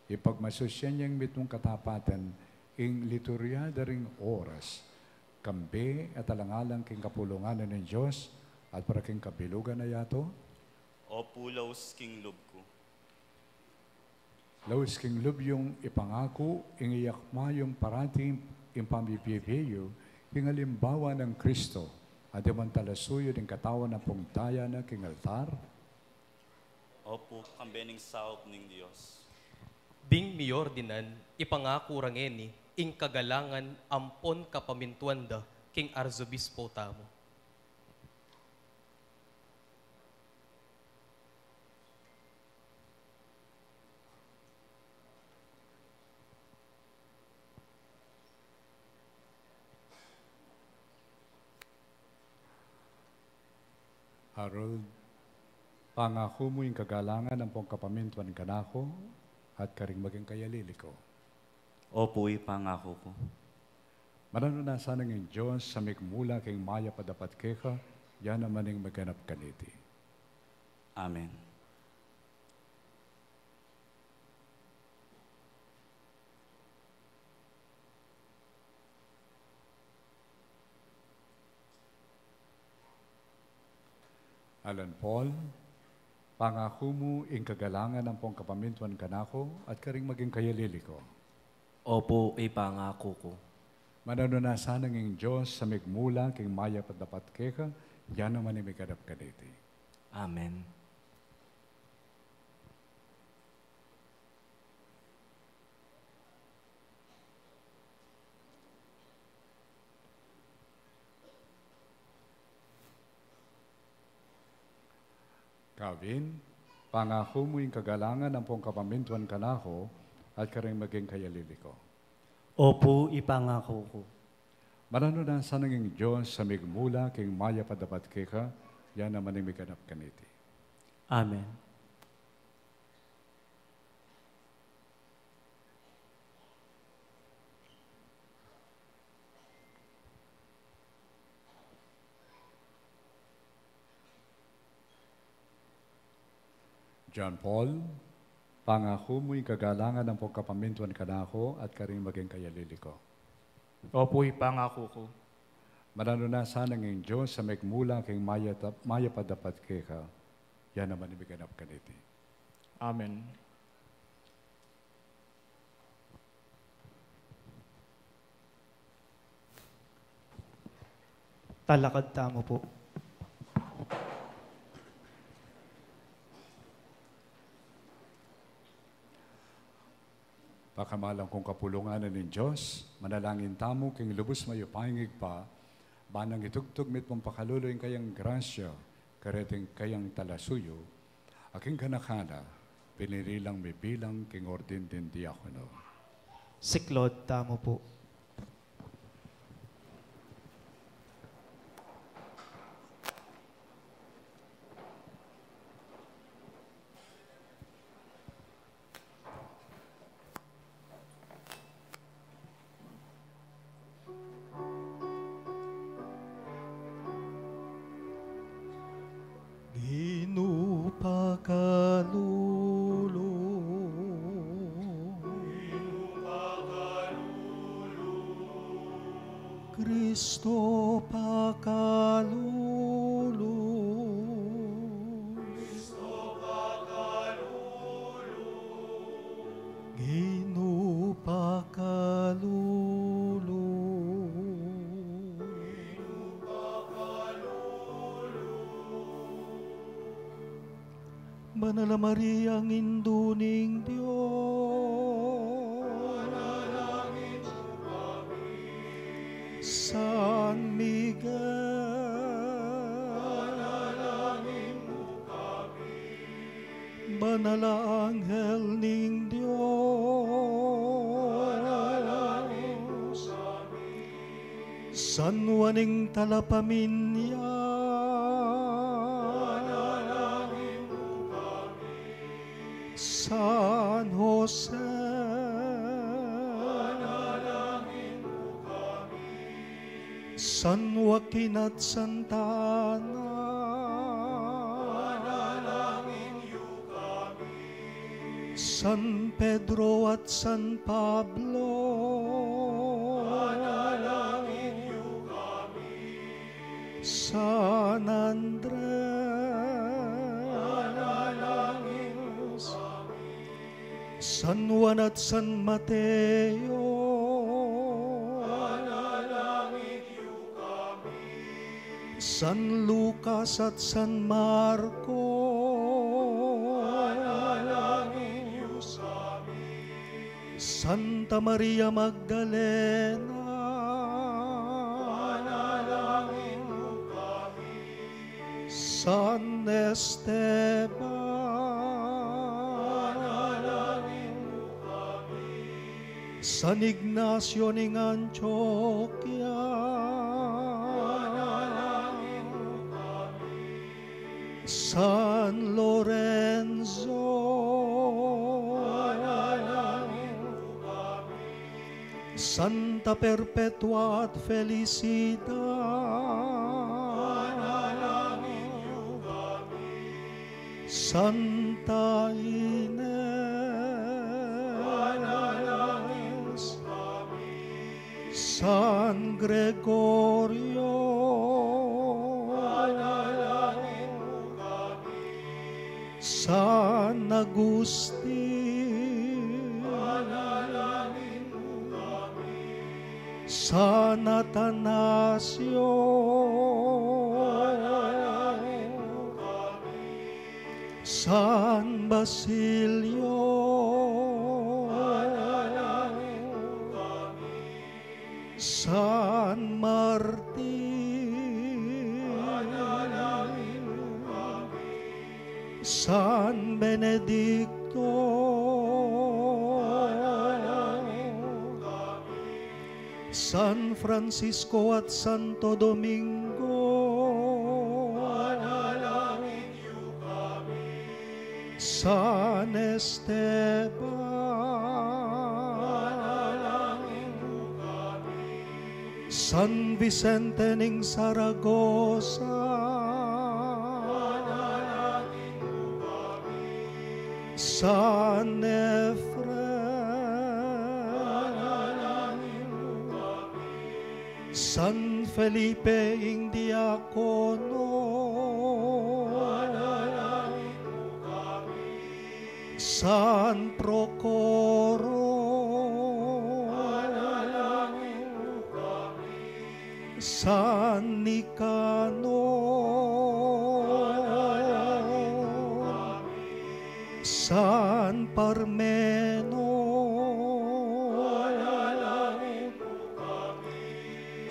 ipagmasusyan niyang mitong katapatan, ing lituryada ring oras, kambe at alangalang king kapulungan ng Diyos, at para king kabilugan na yato. Opo, laos king lub ko. Laos king lubyong ipangako, ing iyakma yung parating ing pambibiyo, ing halimbawa ng Kristo, at yung talasuyo ng katawan ng pungtaya na king altar. Opo, kambening saop ning Dios. Ding miyor dinan, ipangako rangeni, ing kagalangan ampon kapamintuanda, king Arzobispo tamo. Harold, pangako mo yung kagalangan ng pong kapamintuan kanako at karing maging kayalili ko. Opo, ipangako ko. Mananunasan ng Diyos sa mikmula king maya padapat keka, yan naman yung maganap kaniti. Amen. Alan Paul, pangako mo ing kagalangan ng pong kapamintuan kanako at karing maging kayalili ko. Opo, ipangako ko. Mananunasan ng Diyos sa mikmula king maya padapat keka, yan naman yung maganap kaniti. Amen. Kavin, pangako mo yung kagalangan ng pong kapamintuan kanako at karing maging kayalili ko. Opo, ipangako ko. Mananunasan ng Diyos sa migmula king maya padapat keka, yan naman yung maganap kaniti. Amen. John Paul, pangako mo yung kagalangan ng pagkapamintuan kanako at karing maging kayalili ko. Opo, ipangako ko. Mananunasan ng Diyos sa migmula king maya padapat keka, yan naman yung maganap kaniti. Amen. Talakad tamo po. Pakamalang kong kapulungan ng Diyos, manalangin tamo king lubos mayo pahingig pa, banang itugtog mit mong pakalulo yung kayang grasya, kareting kayang talasuyo, aking kanakana, pinirilang may bilang king ordin din diakono. Siklod tamo po. Kristo pakalulo. Gino pakalulo. Manala Maria ang induning Diyos, San Miguel, Banala Anghel ning Diyos, San Juaning Talapaminya, San Jose, San Joaquin at Santa Ana, San Pedro at San Pablo, San Andres, San Juan at San Mateo, San Lucas at San Marcos, Santa Maria Magdalena, San Esteban, San Ignacio ng Antioquia, San Lorenzo, Santa Perpetua at Felicidad, Santa Ines, San Gregorio, San Agustin, San Atanasio, San Basilio, San Martin, San Benedicto, San Francisco at Santo Domingo, San Esteban, San Vicente ng Saragossa, San Efren, San Felipe ng Diakono, San Procoro, San Nicanor, San Parmenor,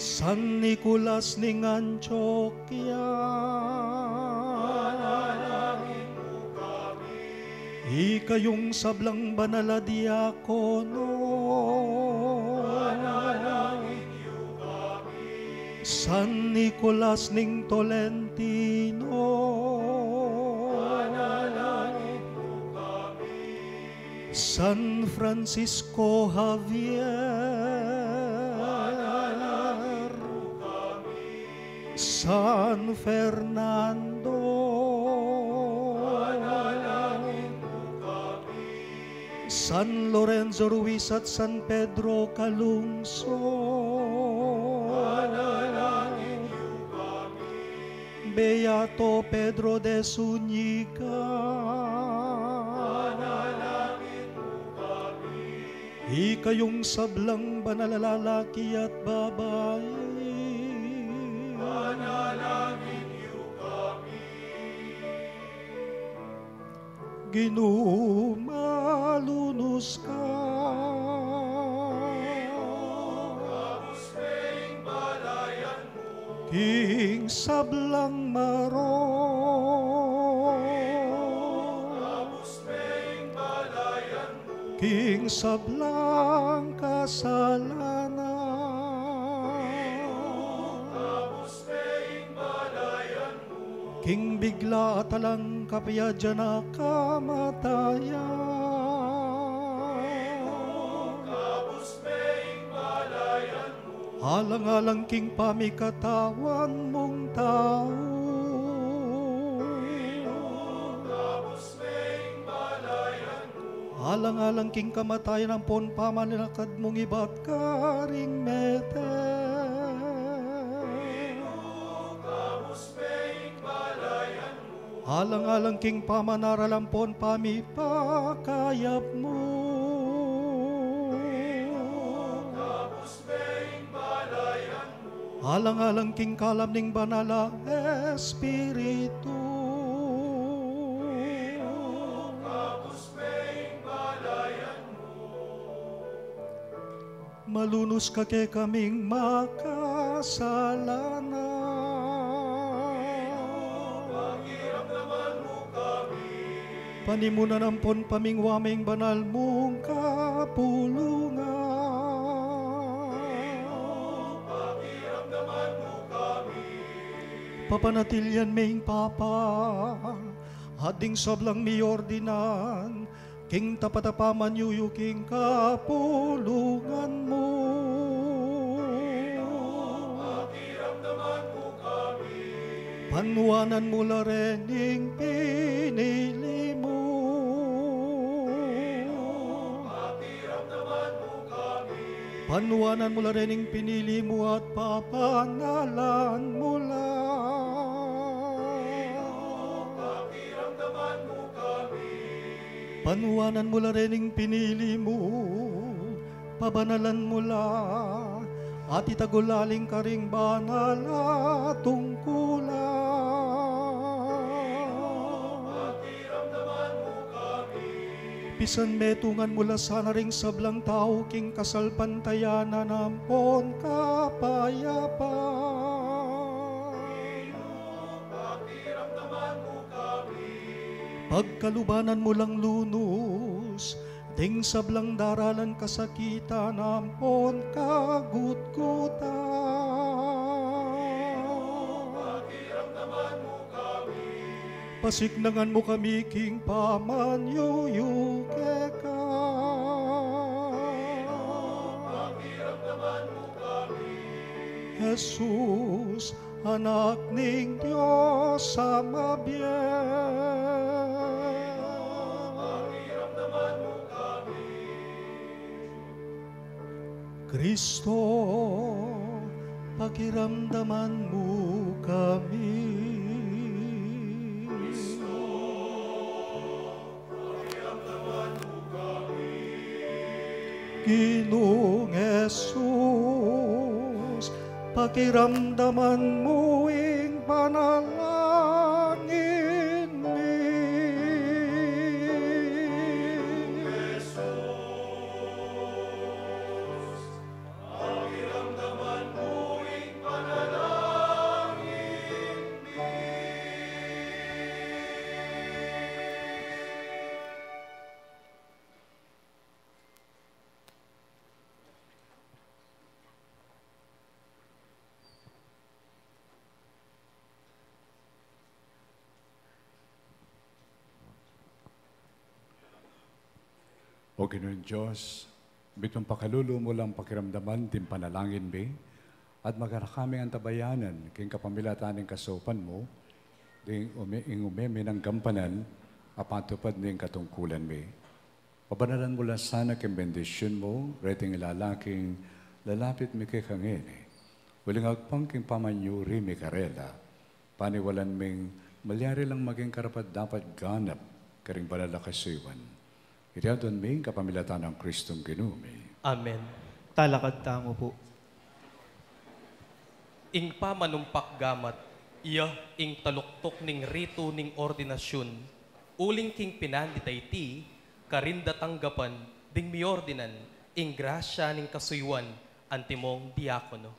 San Nicolas ng Antioquia, ikayong sablang banal na diakono, San Nicolas ng Tolentino, San Francisco Javier, San Fernando, San Lorenzo Ruiz at San Pedro Calungsod, Beato Pedro de Zúñiga, ikayong sablang banal na lalaki at babae, Ginoo, malunos ka. King sablang maro, King sablang kasalanan, King bigla at alang kapayadya na kamatayan, alang-alang king pamikatawan mong tao, alang-alang king kamatayan ang pon pamanilakad mong iba't karing mete, alang-alang king pamanaralang pon pamipakayap mo, alang-alang king kalam ning banala Espiritu, malunos ka ke kaming makasalanan. Panimunan ampon pamingwaming banal mong kapulungan. Papanatilyan ming papa, hading sablang mi ordinan, king tapatapaman yuyuking kapulungan mo. Panuanan mo la rening pinili mo. Panuanan mo la rening pinili mo at papanalan mo la. Panuanan mo la rening pinili mo, pabanalan mo la, at itagulaling karing banal at tungkulan. Pisan metungan mula sana ring sablang tao king kasalpantayanan ampon kapayapan. Pagkalubanan mo lang lunos, ding sablang daralan kasakitan ampon kagutgutan. Pasignangan mo kami king pamanyuyuke ka. Jesus, anak ning Diyos sa mabiyeng. Kristo, pakiramdaman mo kami. Ginoong Jesus, pakiramdaman mo ing panalangin mi. Jesus, pakiramdaman mo ing panalangin mi. O Ginoong Diyos, bitong pakalulo mo lang pakiramdaman din panalangin mi, at magkakami ang tabayanan, king kapamilataning kasopan mo, ding umemi ng gampanan, apatupad ning katungkulan mi. Pabanalan mo lang sana king bendisyon mo, reting ilalaking lalapit mi kay kangini. Walang agpang king pamanyuri mi karela, paniwalan ming malyari lang maging karapat dapat ganap, karing balalakasuiwan. Itiadon ming kapamilatan ng Kristong Ginumi. Amen. Talakad tamo po. Ing pamanumpak gamat, iya ing taluktok ning rito ning ordinasyon, uling king pinanditay ti, karinda tanggapan, ding miordinan, ing grasya ning kasuywan, antimong diakono.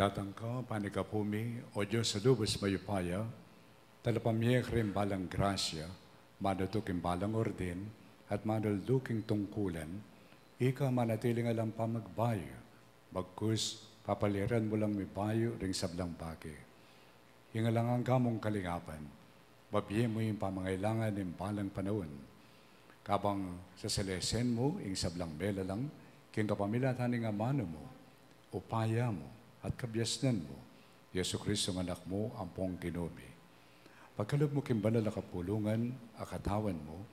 Datang ka, panikapumi, o Diyos sa lubos mayupaya, talapamiyek rin balang grasya, manutuking balang orden, at manulduking tungkulan, ika manatiling alang pamagbayo, bagkus papaliran mo lang may bayo ring sablang baki. Ingalangang gamong kalingapan, babiye mo yung pamangailangan ng balang panahon. Kabang sa selesen mo, ing sablang bela lang, king kapamilatan ng amano mo, upaya mo, at kabyasnan mo, Yesu Kristo ng anak mo, ang pong ginubi. Pagkalog mo king banal na kapulungan, akatawan mo,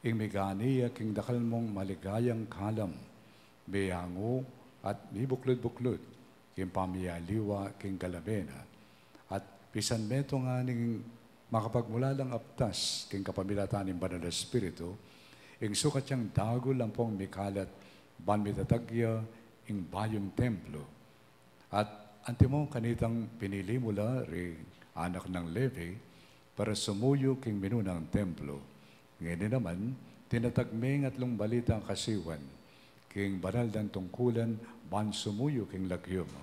ing migani king dakal mong maligayang kalam, miyango at mibuklod-buklod, king pamiyaliwa king galabena, at pisan meto nga ning makapagmula lang aptas, king kapamilatan ng banal na espiritu, ing sukat siyang dagol ang pong mikalat, ban mitatagya, ing bayong templo, at antimo kanitang pinili mula ring anak ng Levi para sumuyo king minunang templo. Ngayon naman, tinatagmeng at lung balita ang kasiwan, king banal ng tungkulan, ban sumuyo king lagyo mo.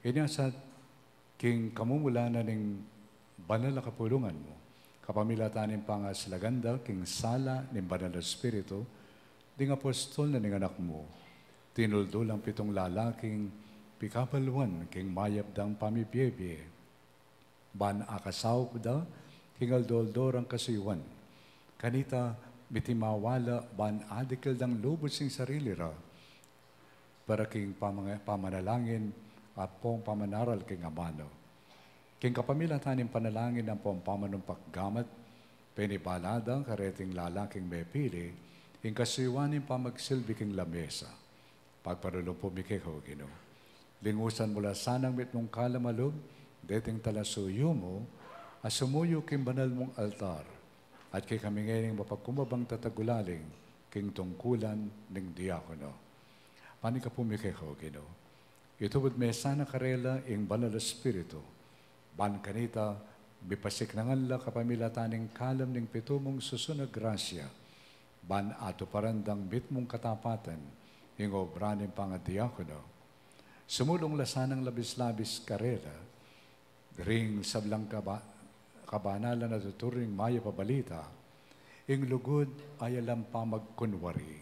Inyasat, king kamumulanan ng banal na kapulungan mo, kapamilatan ng pangaslaganda, king sala ng banal na espiritu, ding apostol na ng anak mo, tinuldol ang 7 lalaking pikapaluan, king mayap dang pamibiyebye, ban akasaw da, king aldoldor ang kasiwan, kanita mitimawala, ban adikil dang lubos sing sarili ra, para king pamanalangin at pong pamanaral king amano. King kapamilatan ng panalangin ng pong pamanong paggamat, penibalada kareting lalaking may pili, ing kasiwanin pamagsilbi king lamesa, pagparulong pumikiko, Ginoo. Lingusan mula sanang mitmong kalamalog, deting talasuyo mo, asumuyo king banal mong altar, at kay kami ngayon mapagkumabang tatagulaling, king tungkulan ng diakono. Panika pumikiko, Ginoo. Itubod may sana karela ing banal na espiritu, ban kanita, bipasik nangan la kapamilatan ng kalam ng 7 mong susunag grasya, ban ato parandang bitmong katapatan, ing obra ng pangadiakono. Sumulong lasanang labis-labis karela, ring sablang kabanalan na tuturing maya pabalita, ing lugod ay alam pa magkunwari,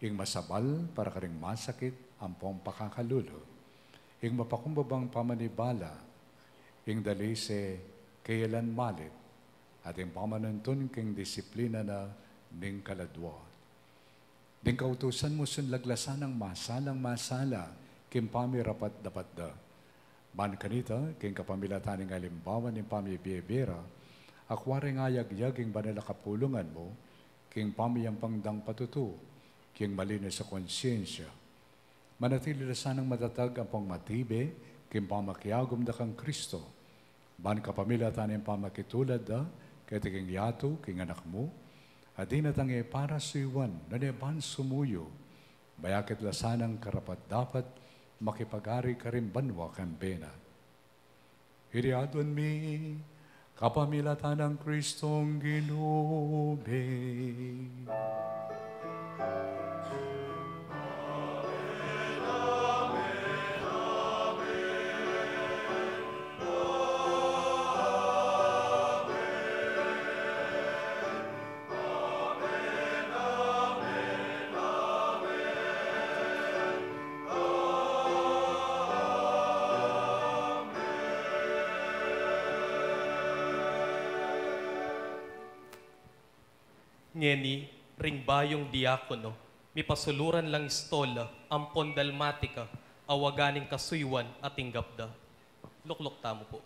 ing masabal para karing masakit ang pong pakakalulo, ing mapakumbabang pamanibala, ing dalise kayalan malit, at ing pamanantun king disiplina na ning kaladwa. Ding kautusan mo sunlaglasan ng masalang masala, kimpami rapat dapat da. Ban kanita, king kapamilatan ng alimbawan ng pamibiyebera, akwari nga yagyaging banala kapulungan mo, king pamiyang pangdang patutu, king malinis sa konsyensya. Manatili na sanang matatag ang pangmatibe, king pamakiagom da kang Kristo. Ban kapamilatan ng pamakitulad da, kaya king yato, king anak mo, at di natangi para siwan, na neban sumuyo, bayakit lasanang karapat dapat, makipagari ka rin banwa kang bena. Hiriadon mi, kapamilatan ng Kristong ginubi. Ngeni, ring bayong diakono, mipasuluran lang istola, ampon dalmatika, awaganing kasuywan at inggapda. Luklok tamo po.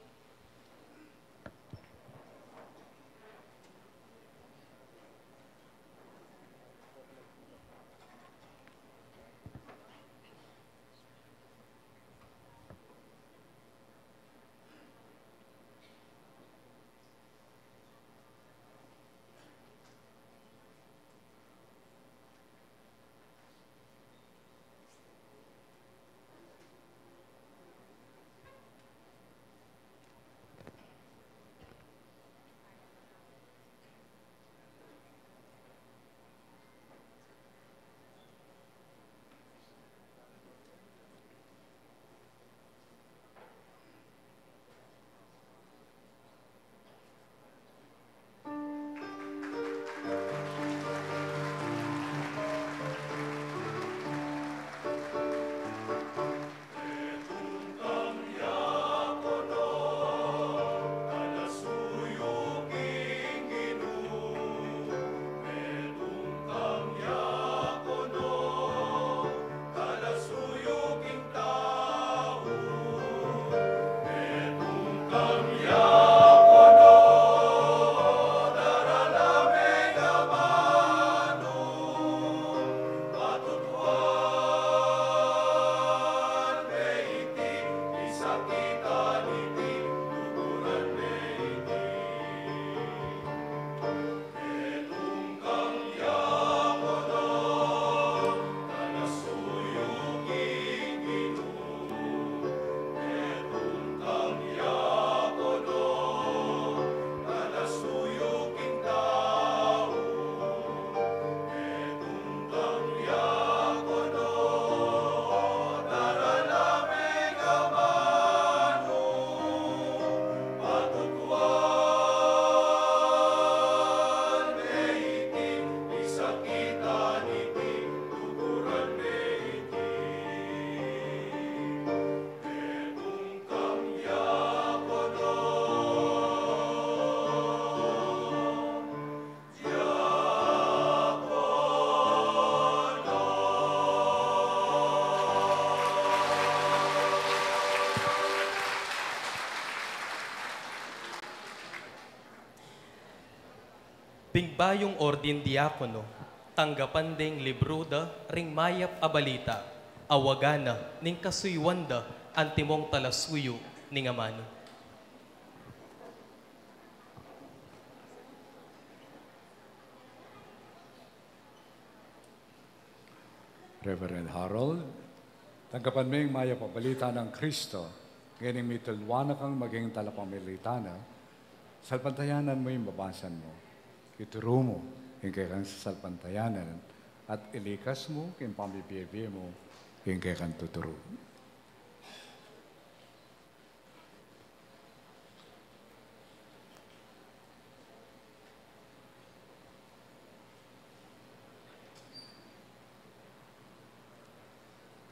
Bingbayong ordin diakono, tanggapan ding libruda, ring mayap abalita, awagana, ning kasuywanda, antimong talasuyo, ning amano. Reverend Harold, tanggapan mo yung maya pabalita ng Kristo, ngayon mitulwana kang maging talapamilitana, salpantayanan mo yung babasan mo, ituro mo yung kayang salpantayanan, at ilikas mo yung pamibiyebye mo yung kayang tuturo.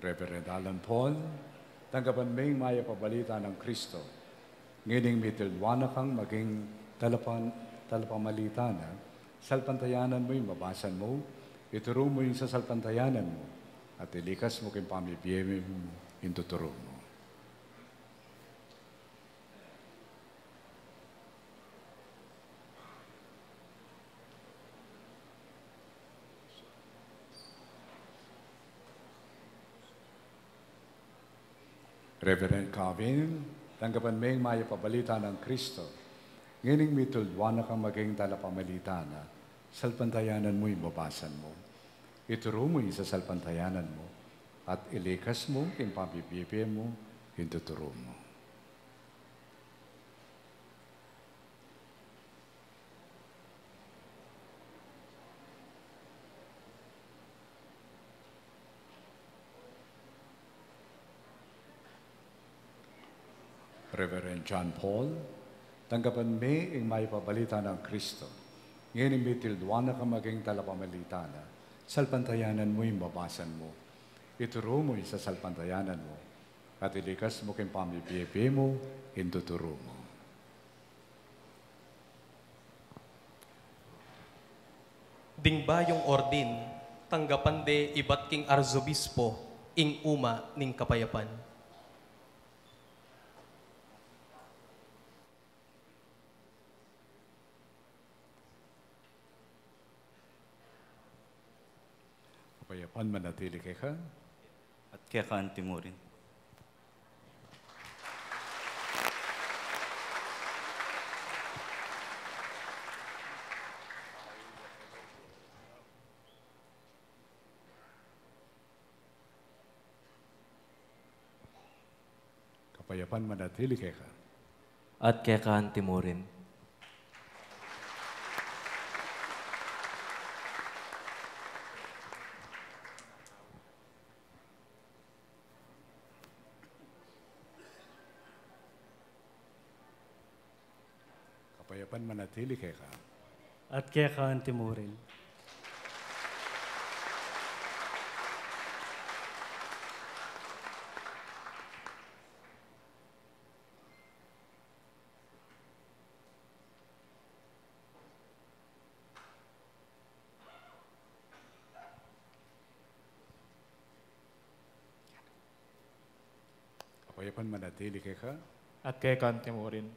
Reverend Alan Paul, tanggapan mo yung maya pabalita ng Kristo. Ngining mitulwana kang maging talapamalita na, salpantayanan mo yung mabasan mo, ituro mo yung sa salpantayanan mo, at ilikas mo kyung pamibiyeme mo yung tuturo mo. Reverend Calvin, tanggapan mo yung maya pabalita ng Kristo. Ngining mitulwana kang maging talapamalita na, salpantayanan mo yung babasan mo. Ituro mo yung sa salpantayanan mo, at ilikas mo yung pamibibigay mo yung tuturo mo. Reverend John Paul, tanggapan mo yung may pabalita ng Kristo. Ngayon mitildwana ka maging talapamalita na, salpantayanan mo yung babasan mo. Ituro mo yung sa salpantayanan mo, at ilikas mo kyung pamibiyebe mo, yung tuturo mo. Dingbayong ordin, tanggapan de ibat king arzobispo, ing uma ning kapayapan. Kapayapan manatili ka. At kaya kaan timurin. Kapayapan manatili ka. At kaya kaan timurin. Kapayapan manatili ka. At kaya kaan timurin. Kapayapan manatili ka. At kaya kaan timurin.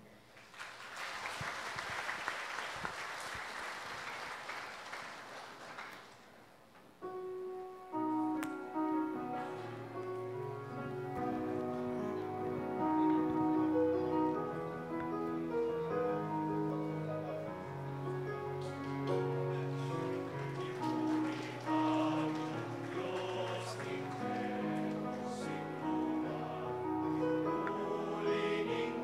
Ning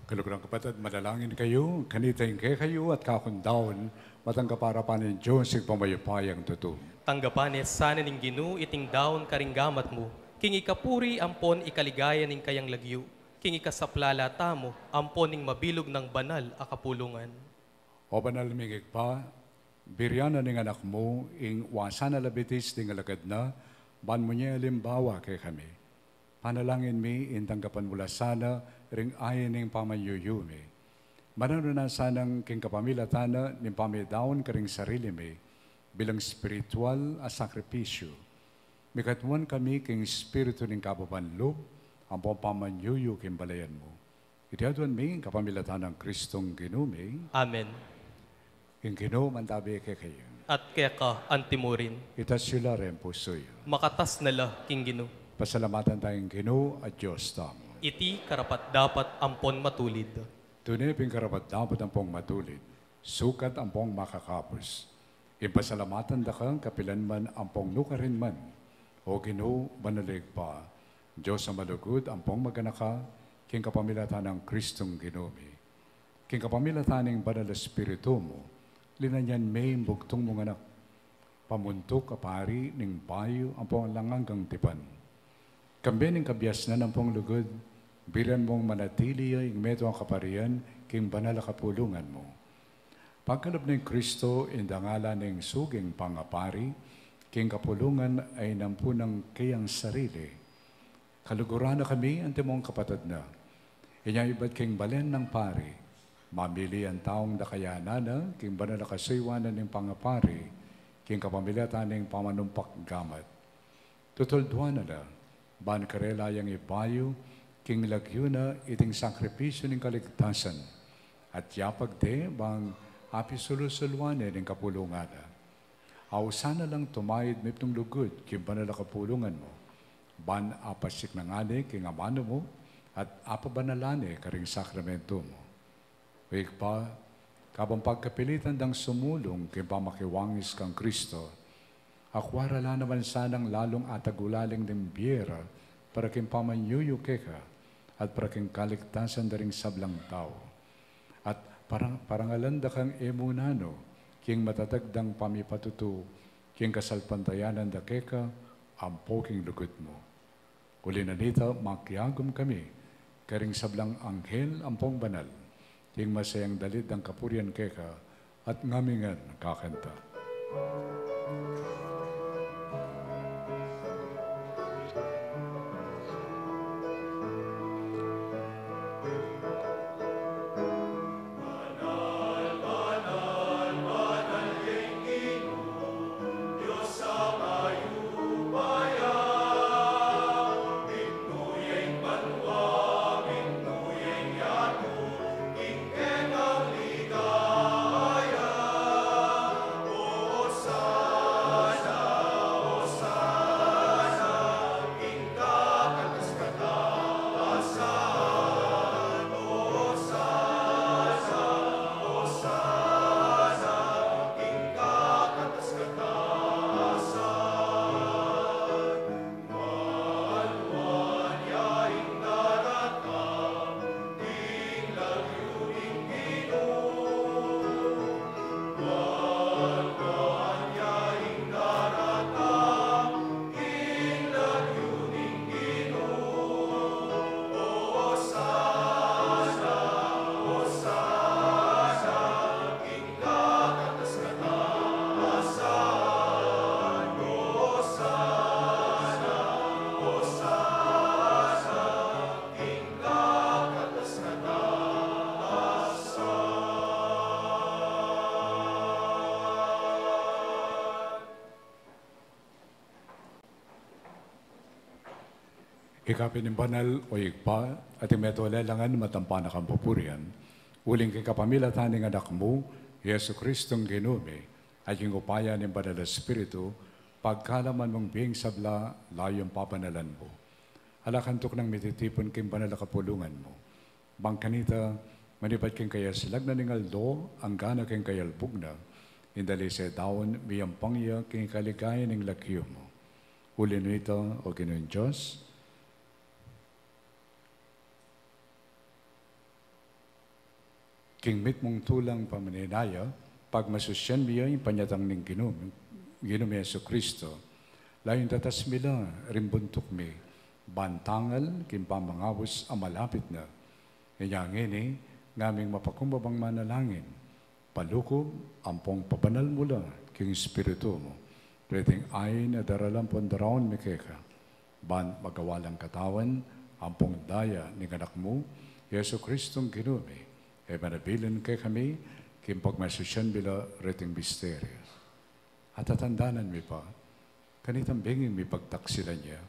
Kalugurang kapatid, manalangin kayo, kanitain kayo at kakundawon, matanggap para pa ng Diyos ang pamayupayang totoo. Tanggapan sana ning Ginoo iting daon karinggamat mo, king ikapuri ampon ikaligaya ning kayang lagyo, king ikasaplalata tamo, ampon ning mabilog ng banal a kapulungan. O banal mingig pa, biryana ning anak mo, ing wasa na labitis ding alagad na, ban mo niya limbawa kay kami. Panalangin mi, intanggapan mula sana, ring ayin ning pamanyuyumi. Manano na sanang king kapamilatana, ning pamidaon ka ring sarili mi, bilang spiritual a sakripisyo. Mikatuan kami king spiritu ning kababanlob, ang pamanyuyo king balayan mo. Itiaduan mi, kapamilatan ng Kristong Ginumi. Amen. King Ginoo, mantabi kay kayo. At kaya ka, antimurin, Itas sila rin pusoy. makatas nala, king Ginoo. Pasalamatan tayong Ginoo at Diyos tamo. Iti karapat dapat ampon matulid. Tunay ping karapat dapat ang pong matulid, sukat ang pong makakapos. Ipasalamatan da kang kapilan man ang pong nukarin man. O Ginoo, manalig pa, Diyos ang malugod ang pong maganaka, king kapamilatan ng Kristong Ginoomi. King kapamilatan ng banal na Espiritu mo, linanyan may bugtong mong anak. Pamuntok kapari ning bayo ang pong langanggang tipan. Kambi ning kabyas na ng pong lugod, bilan mong manatili ay meto ang kaparian, king banal na kapulungan mo. Pagkalab ng Kristo, indangala ng suging pangapari, king kapulungan ay nampunang kayang sarili, Kaluguran na kami, ante mong kapatid na. Inyang iba't king balen ng pari, mamili ang taong dakayanana, king banal na kasaywanan ng pangapari, king kapamilatan ng pamanumpak gamat. Tutulduan na na, ban karela yang ibayo, king lagyo na iting sakripisyo ng kaligtasan, at yapag de bang api sulusulwanin ng kapulungan na. Awsana lang tumayid mitong lugod, king banal na kapulungan mo, ban apasik na ngani, king amano mo, at apabanalane karing sakramento mo. Wig pa, kabang pagkapilitan dang sumulong kay pamakiwangis kang Kristo, akwarala naman sanang lalong atagulaling ng biyera para king pamanyuyo keka at para king kaligtasan daring sablang tao. At parangalanda kang emunano, king matatagdang pamipatutu, king kasalpantayanan da keka, ampo king lugot mo. Uli na nito, makiagom kami, karing sablang anghel ampong banal, king masayang dalit ang kapurian keka, at ngamingan kakanta. Ikapin ng banal o igpa at imetolalangan matampanak ang papurian, uling kikapamilatan ng anak mo, Yesu Kristong Ginume, at yung upaya ng banal na Espiritu, pagkalaman mong biyeng sabla, layong papanalan mo. Alakantok ng mititipon king banal na kapulungan mo. Bangkanita, manipat king kaya silag na ng aldo, ang gana king kayalbog na, indali sa daon, miyang pangya king kaligaya ng lakyo mo. Uli nito, o Ginoong Diyos, king mit mong tulang pamaninaya, pag masusyan miya yung panyatang ng Ginome Yesu Kristo, layon tatas mila rimbuntok mi, bantangal king pamangawos ang malapit na, inyangin ngaming mapakumbabang manalangin, palukob ampong pabanal mula king Espiritu mo, pwedeng ay na daralang pondaraon mi keka, ban magawalang katawan, ampong daya ni anak mo, Yesu Kristong Ginome, e manabilin kay kami, kim pagmasusyan bila reting misteryo. At tatandanan mi pa, kanitang benging mi pagtaksilan niya,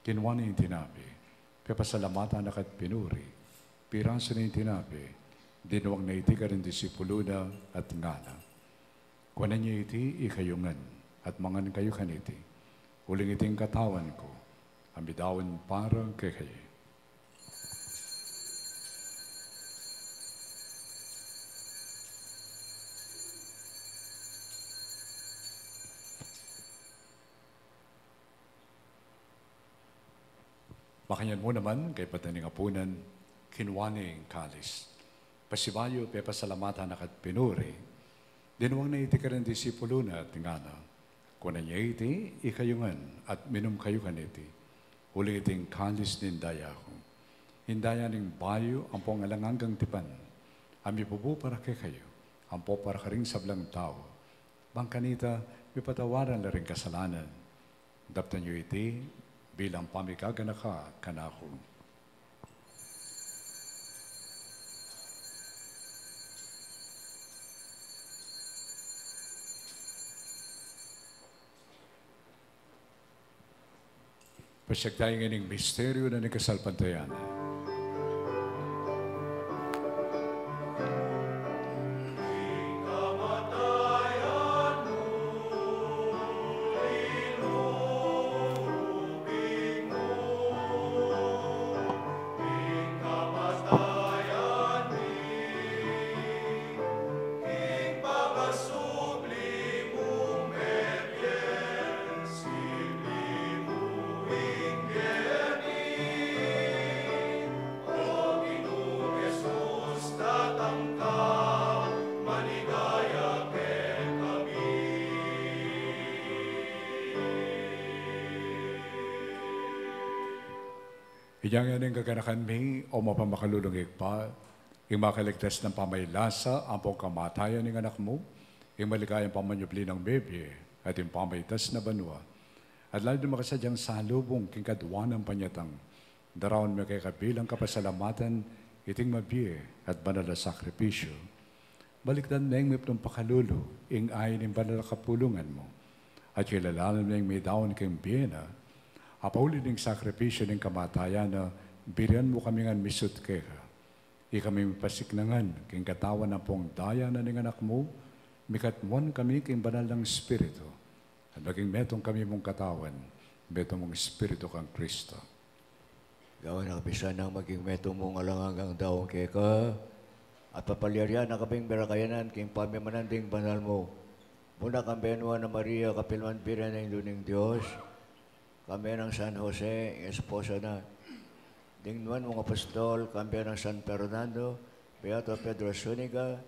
kinwani yung tinabi, kapasalamatan na kat pinuri, piranso na yung tinabi, dinuwag na iti ka rin disipulo na at ngana. Kuwanan niya iti ikayungan, at mangan kayo kaniti, uling iting katawan ko, ang bidawan para kay kayo. Makanyan mo naman kay pataning apunan, kinwaning kalis. Pasibayo, pepasalamatan na kat pinuri, dinuwang na iti ka rin disipulo na at ngana. Kunan niya iti, ikayungan at minum kayo kaniti. Uli iting kalis nindaya ko. Hindaya ning bayo, ang pong alangangang tipan. Ami pupo para kay kayo, ang po para karing sablang tao. Bang kanita, may patawaran na rin kasalanan. Daptan niyo iti, bilang pamikaganaka kanako. Pasyagtayin ng misteryo na nagkasalpantayan. Iyang yan ang gaganakan mi o mapamakalulungig pa, yung makaligtas ng pamaylasa ang pong kamatayan ng anak mo, yung maligayang pamanyubli ng bebye at yung pamaytas na banwa. At lalo din makasadyang salubong king kadwa ng panyatang, daraon mo kay kabilang kapasalamatan, iting mabye at banal na sakripisyo. Baliktan na yung may pakalulu, ing ayin yung banal na kapulungan mo, at kilalanan na yung may daon kayong biyena, apauli ng sakripisyo ng kamatayan na birian mo kami nga misut keka. Kami pasiknangan king katawan na pong daya na ng anak mo, mikatmon kami king banal ng Espiritu. At maging metong kami mong katawan, metong mong Espiritu kang Kristo. Gawin ang bisa ng maging metong mong alangang daong keka, at papalyaryan ang kabing berakayanan king pamimananding banal mo. Muna kang benwa na Maria, kapilman biran ng luning Diyos, kami ng San Jose, esposa na. Dingnuan mga apostol, kami ng San Fernando, Beato Pedro Zuniga,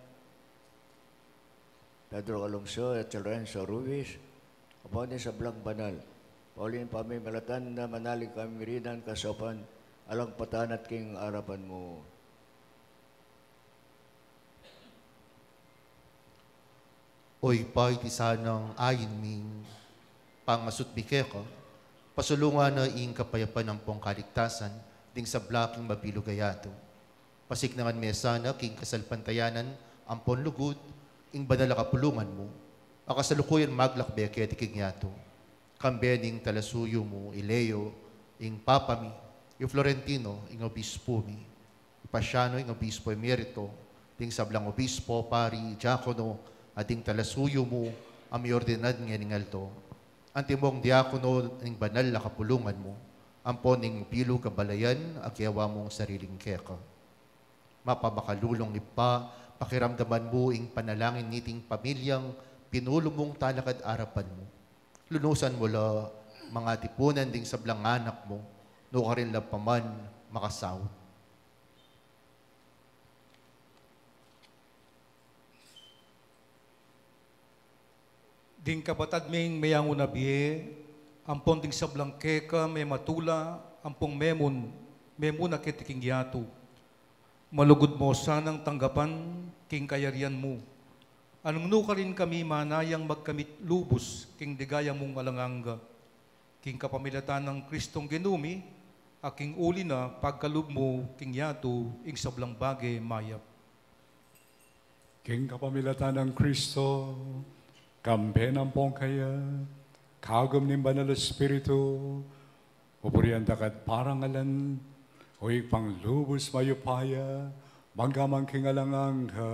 Pedro Calungsod at Lorenzo Ruiz, upon din sa Blang Banal. Paulin pamimalatan na manalig kami rinan kasopan, alang patan at king arapan mo. Oy, pa'y tisanang ayin ming pangasut bikeko, pasulungan na ing kapayapan ng pong kaligtasan, ding sa blaking mabilugayato. Pasiknangan mesana, king kasalpantayanan, ang pon lugod, ing banal kapulungan mo, akasalukuyan maglakbeke tiking yato. Kambening talasuyo mo, Ileo, ing papami, ing Florentino, ing obispo mi, Pasyano, ing obispo emerito, ding sablang obispo, pari, diakono, at ing talasuyo mo, ang miordinad nga ningalto. Antimong diakono ng banal na kapulungan mo, ampon ng bilo kabalayan, agyawa mong sariling keka. Mapabakalulong ipa, pakiramdaman mo ing panalangin niting pamilyang pinulo mong talakad arapan mo. Lunusan mo la mga tipunan ding sablang anak mo, no ka rin lang paman makasawot. Ding kabatad ming mayang unabiye, ampon ding sablang keka may matula, ampong memuna kitiking yato. Malugod mo sanang tanggapan king kayarian mo. Anong nuka rin kami manayang magkamit lubos king digaya mong alanganga. King kapamilatan ng Kristong Genumi, aking uli na pagkalub mo king yato ing sablang bagay mayap. King kapamilatan ng Kristo, kambe ng pong kaya, kagom ng banal Espiritu, upurian dakat parangalan, huwag panglubos mayupaya, manggamang kingalangangka.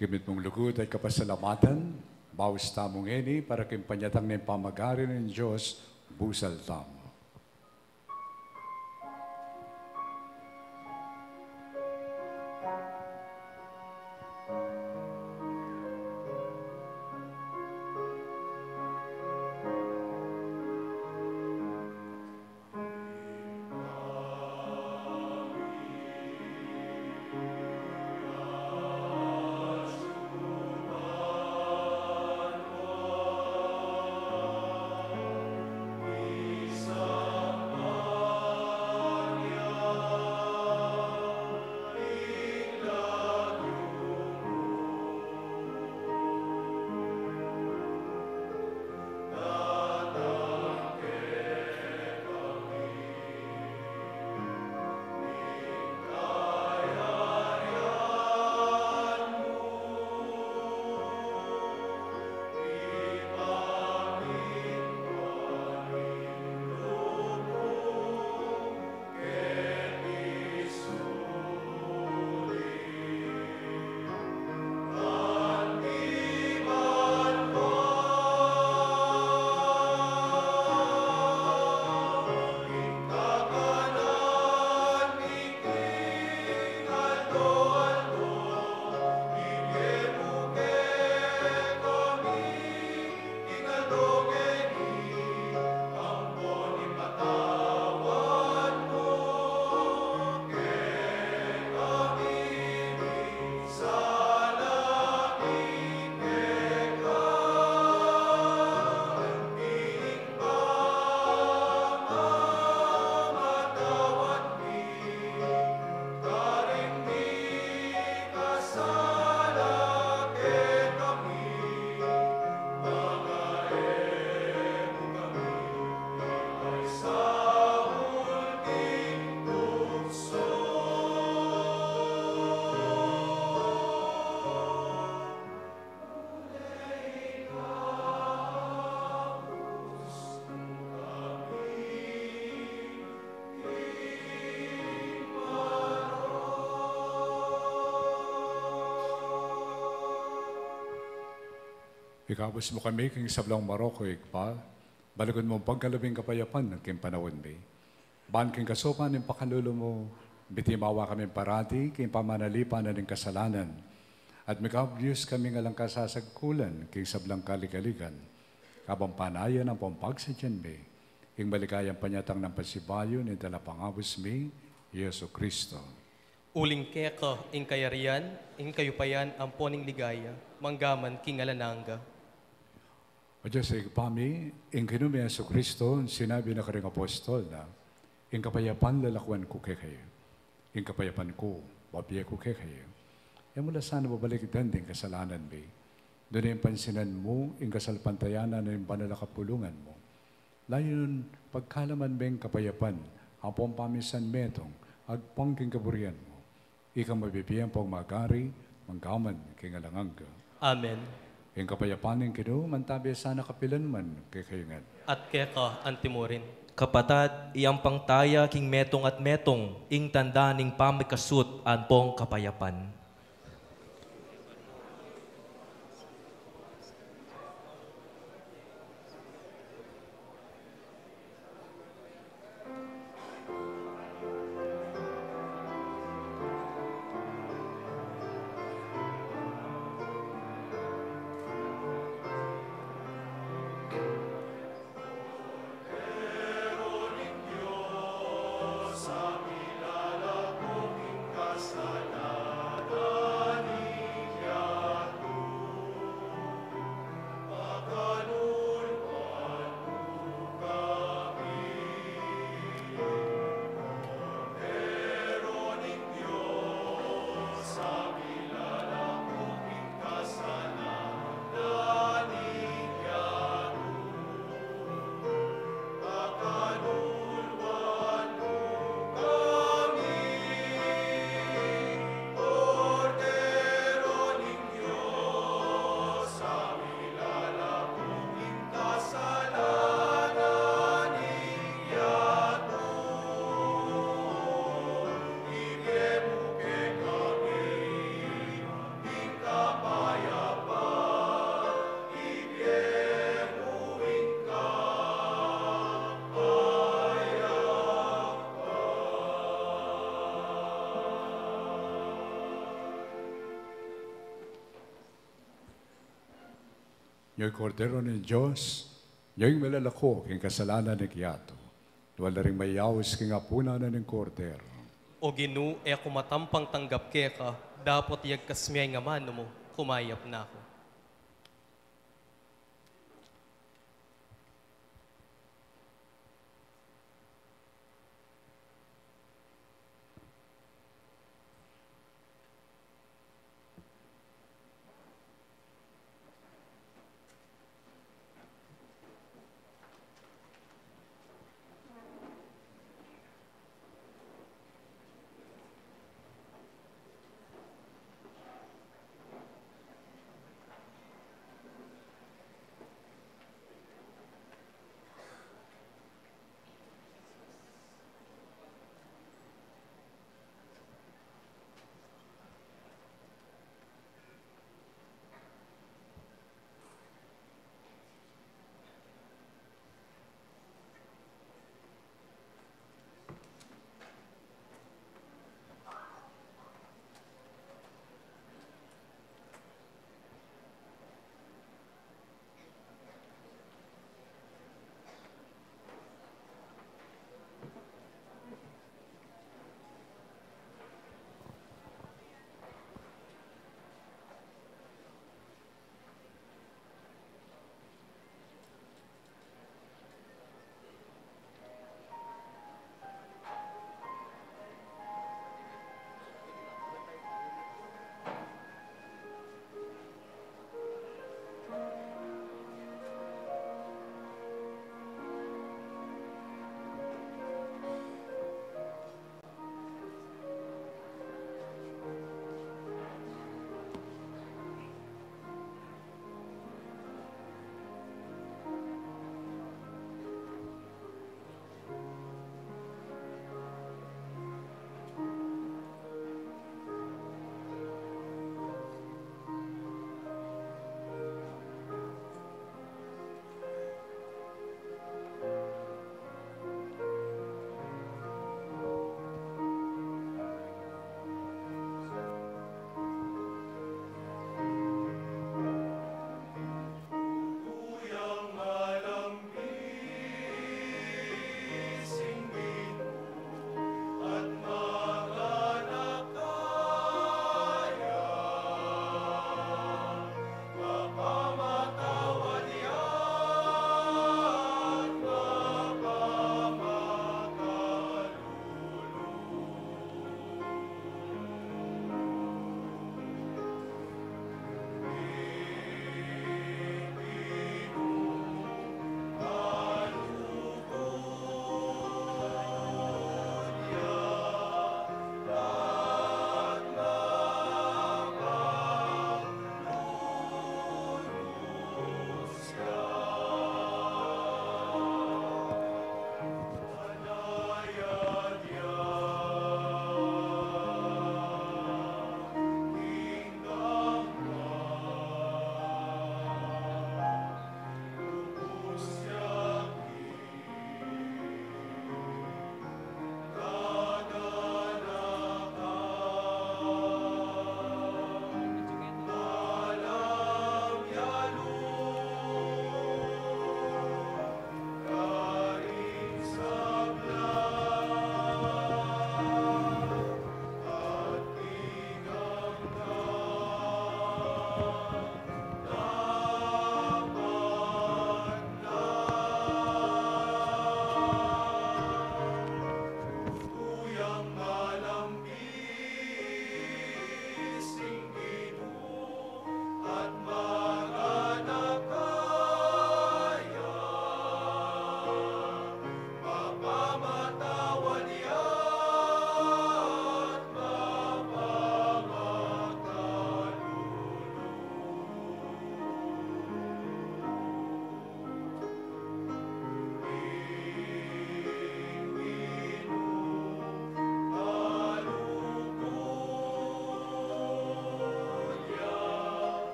Kimit mong lugod ay kapasalamatan, bawas tamong eni para kimpanyatang ng pamagari ng Diyos, busal tamo. Ikabos mo kami king sablang Maroko ikpa, balagon mo pagkalabing kapayapan ng king panahon may. Ban king kasopan ng pakalulo mo, bitimawa kami parati king pamanalipan na ng kasalanan. At mikabyus kami ngalang kasasagkulan king sablang kaligaligan. Kabang panayan ang pampagsadyan may, ing balikayang panyatang ng pasibayo ni dalapangabos may, Yesu Kristo. Uling keka, ing kayarian, ing kayupayan, ang poning ligaya, manggaman king alananga. O Diyos, ikpami, ing kinumi Yesu Kristo, sinabi na karing apostol na, ing kapayapan lalakwan ko kay kayo. Ing kapayapan ko, wabiya ko kay kayo. E mula sana babalik din kasalanan may. Doon yung pansinan mo, ing kasalpantayanan na yung banal na kapulungan mo. Layon, pagkalaman ba yung kapayapan, ang pompamisan metong, agpong king kaburian mo. Ikaw mabibiyang pong magari, manggaman king alanganga. Amen. Ing kapayapan ng kino, mantabi sana kapilan man kay kayungan. At keka antimurin. Kapatad, iyang pangtaya king metong at metong, ing tanda ning pamikasut an pong kapayapan. Yo'y kordero ng Diyos, yo'y malalako king kasalanan ng kiyato. Wala rin mayawas king apuna na ng kordero. O Ginu, e kumatampang tanggap keka, dapat yagkasmiyay nga mano mo, kumayap na ako.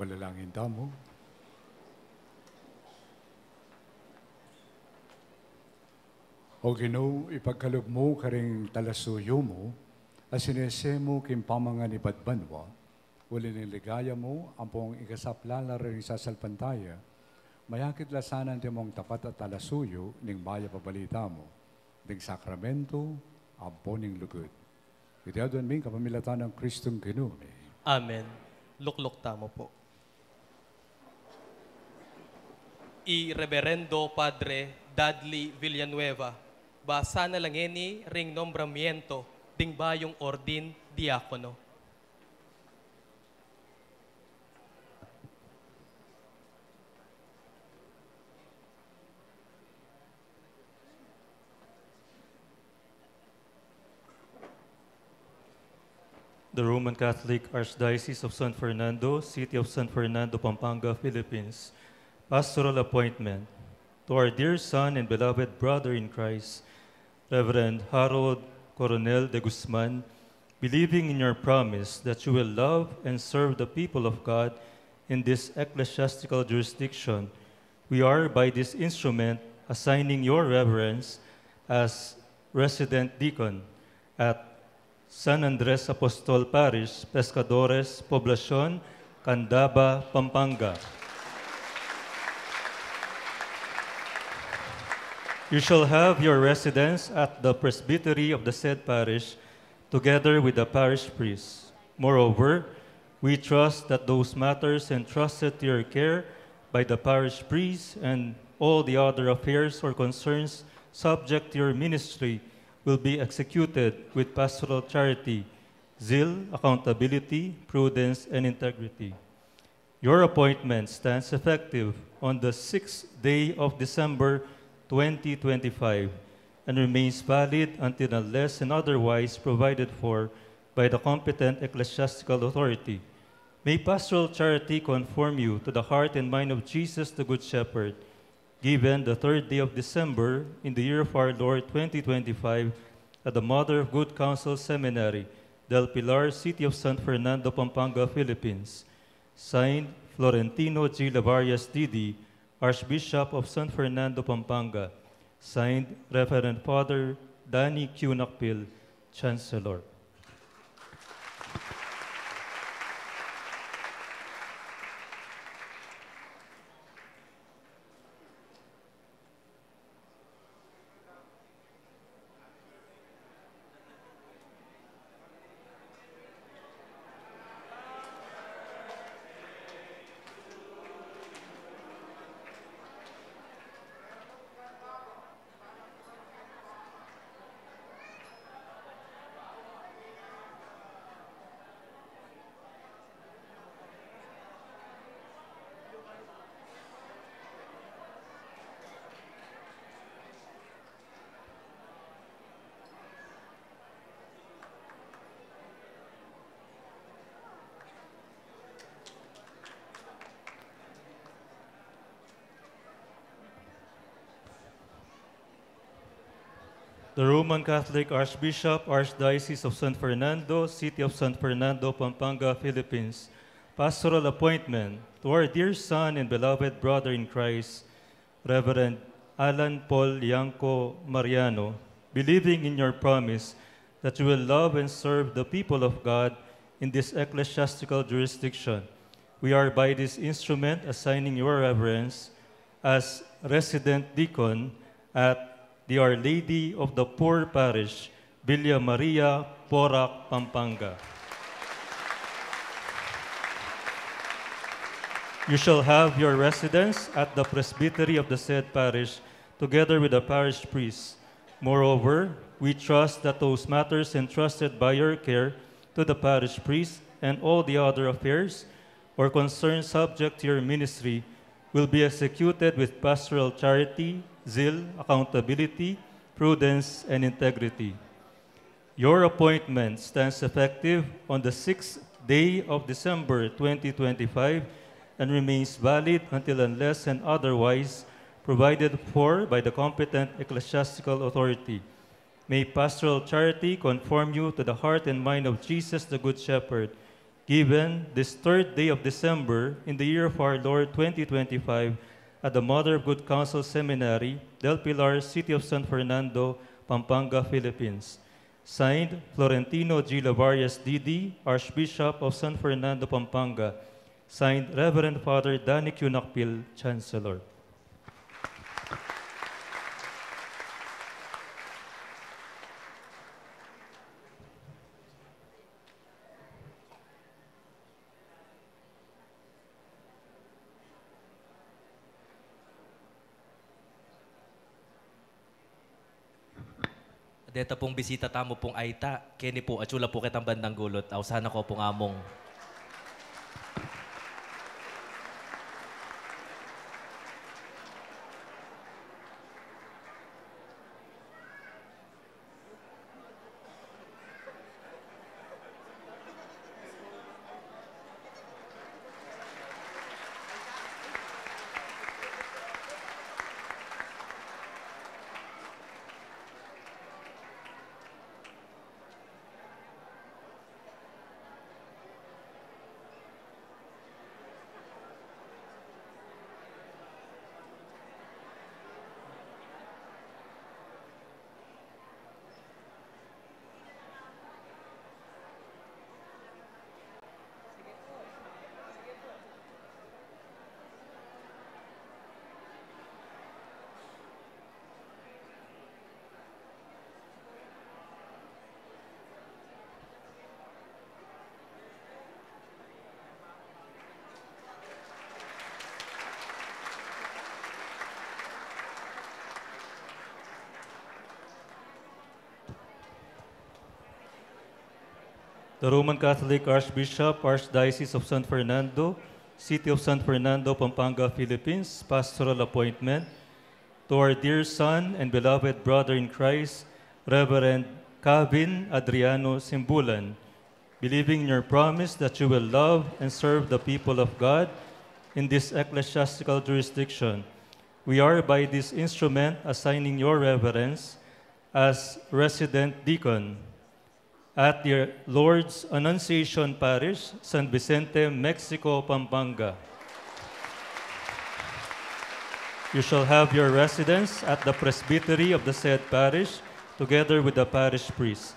Ipalalangin mo. O Ginoo, ipagkalob mo karing talasuyo mo, as sinese mo kimpamangan ni Badbanwa, uli ng ligaya mo, ampong ikasaplala rin sasalpantaya, mayakit lasanan ti mong tapat at talasuyo, ning maya pabalita mo, ning sakramento, ampo ning lugod. Iti adon ming kapamilatan ng Kristong Ginoo. Amen. Luklok tamo po. I-Reverendo Padre Dudley Villanueva, basa na lang ini ring nombramiento ding bayong ordin diakono. The Roman Catholic Archdiocese of San Fernando, City of San Fernando, Pampanga, Philippines. Pastoral appointment to our dear son and beloved brother in Christ, Reverend Harold Coronel de Guzman, believing in your promise that you will love and serve the people of God in this ecclesiastical jurisdiction, we are by this instrument assigning your reverence as resident deacon at San Andres Apostol Parish, Pescadores, Poblacion, Candaba, Pampanga. You shall have your residence at the presbytery of the said parish, together with the parish priest. Moreover, we trust that those matters entrusted to your care by the parish priest and all the other affairs or concerns subject to your ministry will be executed with pastoral charity, zeal, accountability, prudence, and integrity. Your appointment stands effective on the 6th day of December 2025 and remains valid until unless and otherwise provided for by the competent ecclesiastical authority. May pastoral charity conform you to the heart and mind of Jesus the Good Shepherd, given the 3rd day of December in the year of our Lord 2025 at the Mother of Good Counsel Seminary, Del Pilar, City of San Fernando, Pampanga, Philippines. Signed, Florentino G. Lavarias D.D., Archbishop of San Fernando, Pampanga. Signed, Reverend Father Danny Q. Nakpil, Chancellor. The Roman Catholic Archbishop, Archdiocese of San Fernando, City of San Fernando, Pampanga, Philippines. Pastoral appointment to our dear son and beloved brother in Christ, Reverend Alan Paul Yanko Mariano, believing in your promise that you will love and serve the people of God in this ecclesiastical jurisdiction. We are by this instrument assigning your reverence as resident deacon at the Our Lady of the Poor Parish, Villa Maria, Porac, Pampanga. You shall have your residence at the presbytery of the said parish, together with the parish priest. Moreover, we trust that those matters entrusted by your care to the parish priest and all the other affairs or concerns subject to your ministry will be executed with pastoral charity, zeal, accountability, prudence, and integrity. Your appointment stands effective on the 6th day of December 2025 and remains valid until unless and otherwise provided for by the competent ecclesiastical authority. May pastoral charity conform you to the heart and mind of Jesus the Good Shepherd, given this third day of December in the year of our Lord 2025 at the Mother of Good Counsel Seminary, Del Pilar, City of San Fernando, Pampanga, Philippines. Signed, Florentino G. Lavarias D.D., Archbishop of San Fernando, Pampanga. Signed, Reverend Father Danny Q. Nakpil, Chancellor. Deta pong bisita tamo pong Aita, kini po atsula po kitang bandang gulot, aw sana ko pong among. The Roman Catholic Archbishop, Archdiocese of San Fernando, City of San Fernando, Pampanga, Philippines, pastoral appointment to our dear son and beloved brother in Christ, Reverend Kevin Adriano Simbulan, believing in your promise that you will love and serve the people of God in this ecclesiastical jurisdiction. We are by this instrument assigning your reverence as resident deacon at the Lord's Annunciation Parish, San Vicente, Mexico, Pampanga. You shall have your residence at the presbytery of the said parish, together with the parish priest.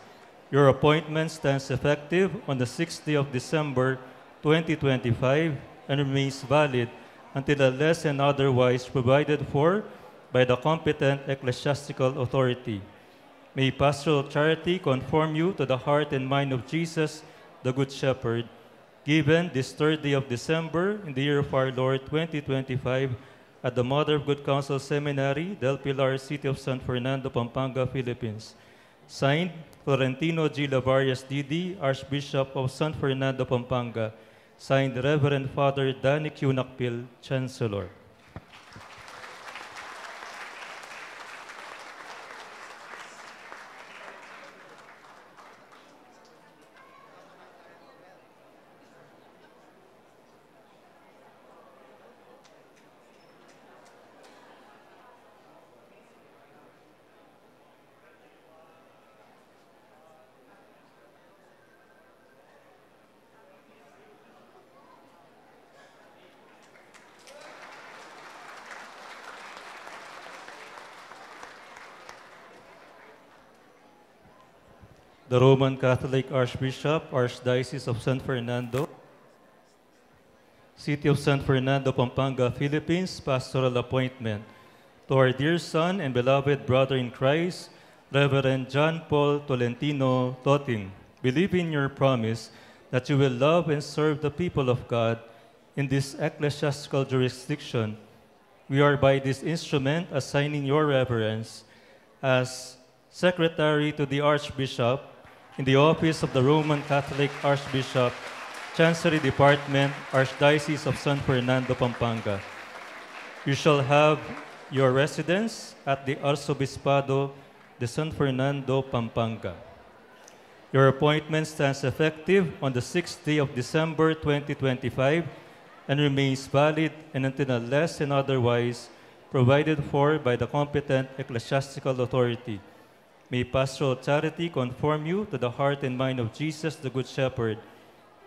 Your appointment stands effective on the 6th day of December, 2025, and remains valid until unless and otherwise provided for by the competent ecclesiastical authority. May pastoral charity conform you to the heart and mind of Jesus, the Good Shepherd, given this third day of December in the year of our Lord 2025 at the Mother of Good Counsel Seminary, Del Pilar, City of San Fernando, Pampanga, Philippines. Signed, Florentino G. Lavarias D.D., Archbishop of San Fernando, Pampanga. Signed, Reverend Father Danny Q. Nakpil, Chancellor. The Roman Catholic Archbishop, Archdiocese of San Fernando, City of San Fernando, Pampanga, Philippines, pastoral appointment to our dear son and beloved brother in Christ, Reverend John Paul Tolentino Totin, believe in your promise that you will love and serve the people of God in this ecclesiastical jurisdiction. We are by this instrument assigning your reverence as Secretary to the Archbishop in the office of the Roman Catholic Archbishop, Chancery Department, Archdiocese of San Fernando, Pampanga. You shall have your residence at the Arzobispado de San Fernando, Pampanga. Your appointment stands effective on the 6th day of December 2025 and remains valid and until unless and otherwise provided for by the competent ecclesiastical authority. May pastoral charity conform you to the heart and mind of Jesus, the Good Shepherd,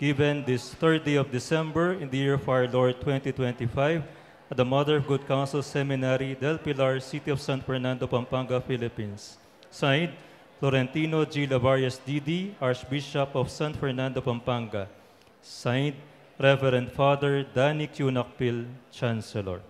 given this 3rd day of December in the year of our Lord 2025 at the Mother of Good Counsel Seminary, Del Pilar, City of San Fernando, Pampanga, Philippines. Signed, Florentino G. Lavarias D.D., Archbishop of San Fernando, Pampanga. Signed, Reverend Father Danny Q. Nakpil, Chancellor.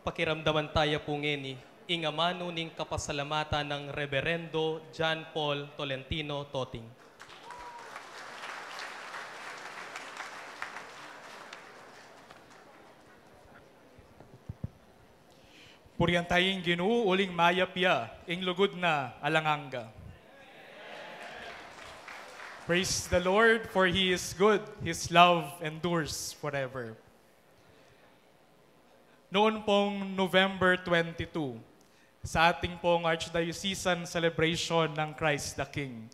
Pakiramdaman tayo po ngeni, ingamano ning kapasalamatan ng Reverendo John Paul Tolentino Toting. Purihan tayong Ginoo uling mayapya, ing lugod na alanganga. Praise the Lord, for He is good, His love endures forever. Noon pong November 22, sa ating pong Archdiocesan celebration ng Christ the King,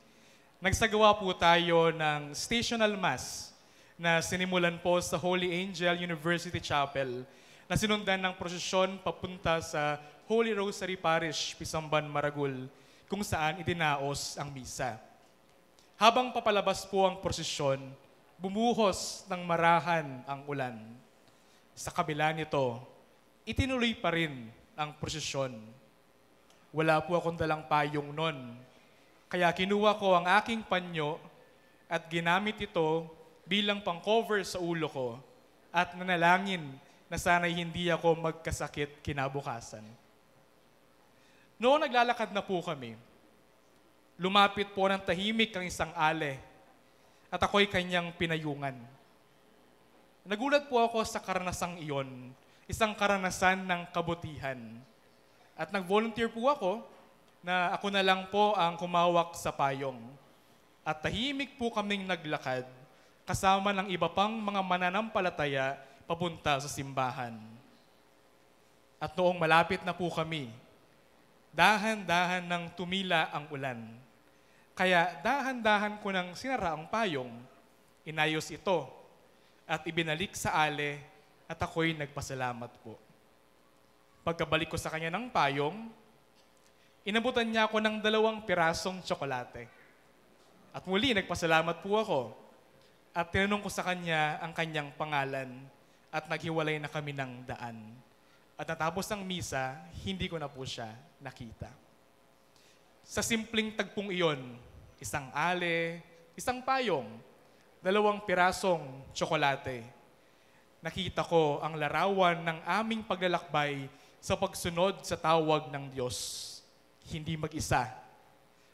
nagsagawa po tayo ng stational mass na sinimulan po sa Holy Angel University Chapel na sinundan ng prosesyon papunta sa Holy Rosary Parish, Pisamban, Maragul, kung saan idinaos ang misa. Habang papalabas po ang prosesyon, bumuhos ng marahan ang ulan. Sa kabila nito, itinuloy pa rin ang prosesyon. Wala po akong dalang payong nun. Kaya kinuha ko ang aking panyo at ginamit ito bilang pang-cover sa ulo ko at nanalangin na sana'y hindi ako magkasakit kinabukasan. Noong naglalakad na po kami, lumapit po ng tahimik ang isang ale at ako'y kanyang pinayungan. Nagulat po ako sa karanasang iyon, isang karanasan ng kabutihan. At nag-volunteer po ako na ako na lang po ang kumawak sa payong. At tahimik po kaming naglakad kasama ng iba pang mga mananampalataya papunta sa simbahan. At noong malapit na po kami, dahan-dahan nang tumila ang ulan. Kaya dahan-dahan ko nang sinara ang payong, inayos ito at ibinalik sa ale at ako'y nagpasalamat po. Pagkabalik ko sa kanya ng payong, inabutan niya ako ng 2 pirasong tsokolate. At muli, nagpasalamat po ako. At tinanong ko sa kanya ang kanyang pangalan at naghiwalay na kami ng daan. At natapos ang misa, hindi ko na po siya nakita. Sa simpleng tagpong iyon, isang ale, isang payong, 2 pirasong tsokolate, nakita ko ang larawan ng aming paglalakbay sa pagsunod sa tawag ng Diyos. Hindi mag-isa,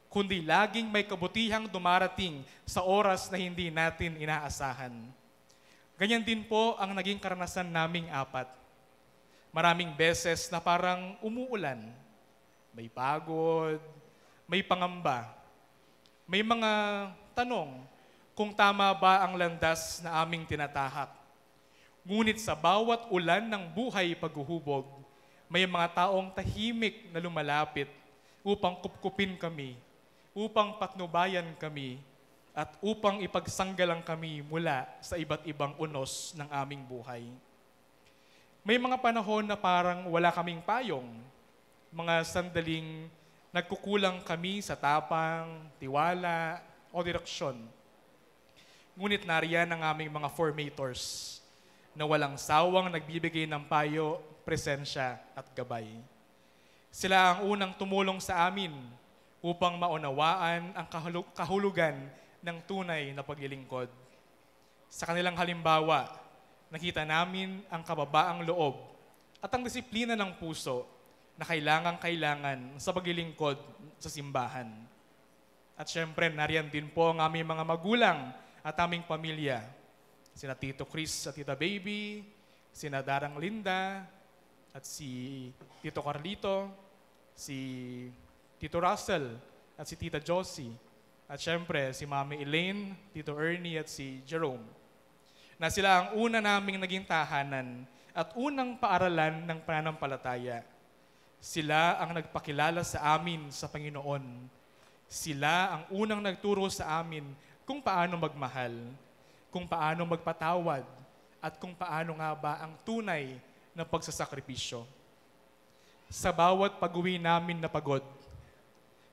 kundi laging may kabutihang dumarating sa oras na hindi natin inaasahan. Ganyan din po ang naging karanasan naming 4. Maraming beses na parang umuulan. May pagod, may pangamba, may mga tanong kung tama ba ang landas na aming tinatahak. Ngunit sa bawat ulan ng buhay paghuhubog, may mga taong tahimik na lumalapit upang kupkupin kami, upang patnubayan kami, at upang ipagsanggalang kami mula sa iba't ibang unos ng aming buhay. May mga panahon na parang wala kaming payong, mga sandaling nagkukulang kami sa tapang, tiwala, o direksyon. Ngunit nariyan ang aming mga formators, na walang sawang nagbibigay ng payo, presensya at gabay. Sila ang unang tumulong sa amin upang maunawaan ang kahulugan ng tunay na paglilingkod. Sa kanilang halimbawa, nakita namin ang kababaang loob at ang disiplina ng puso na kailangan sa paglilingkod sa simbahan. At syempre, nariyan din po ang aming mga magulang at aming pamilya. Sina Tito Chris at Tita Baby, sina Darang Linda, at si Tito Carlito, si Tito Russell, at si Tita Josie, at syempre si Mami Elaine, Tito Ernie, at si Jerome. Na sila ang una naming naging tahanan at unang paaralan ng pananampalataya. Sila ang nagpakilala sa amin sa Panginoon. Sila ang unang nagturo sa amin kung paano magmahal, kung paano magpatawad, at kung paano nga ba ang tunay na pagsasakripisyo. Sa bawat pag-uwi namin na pagod,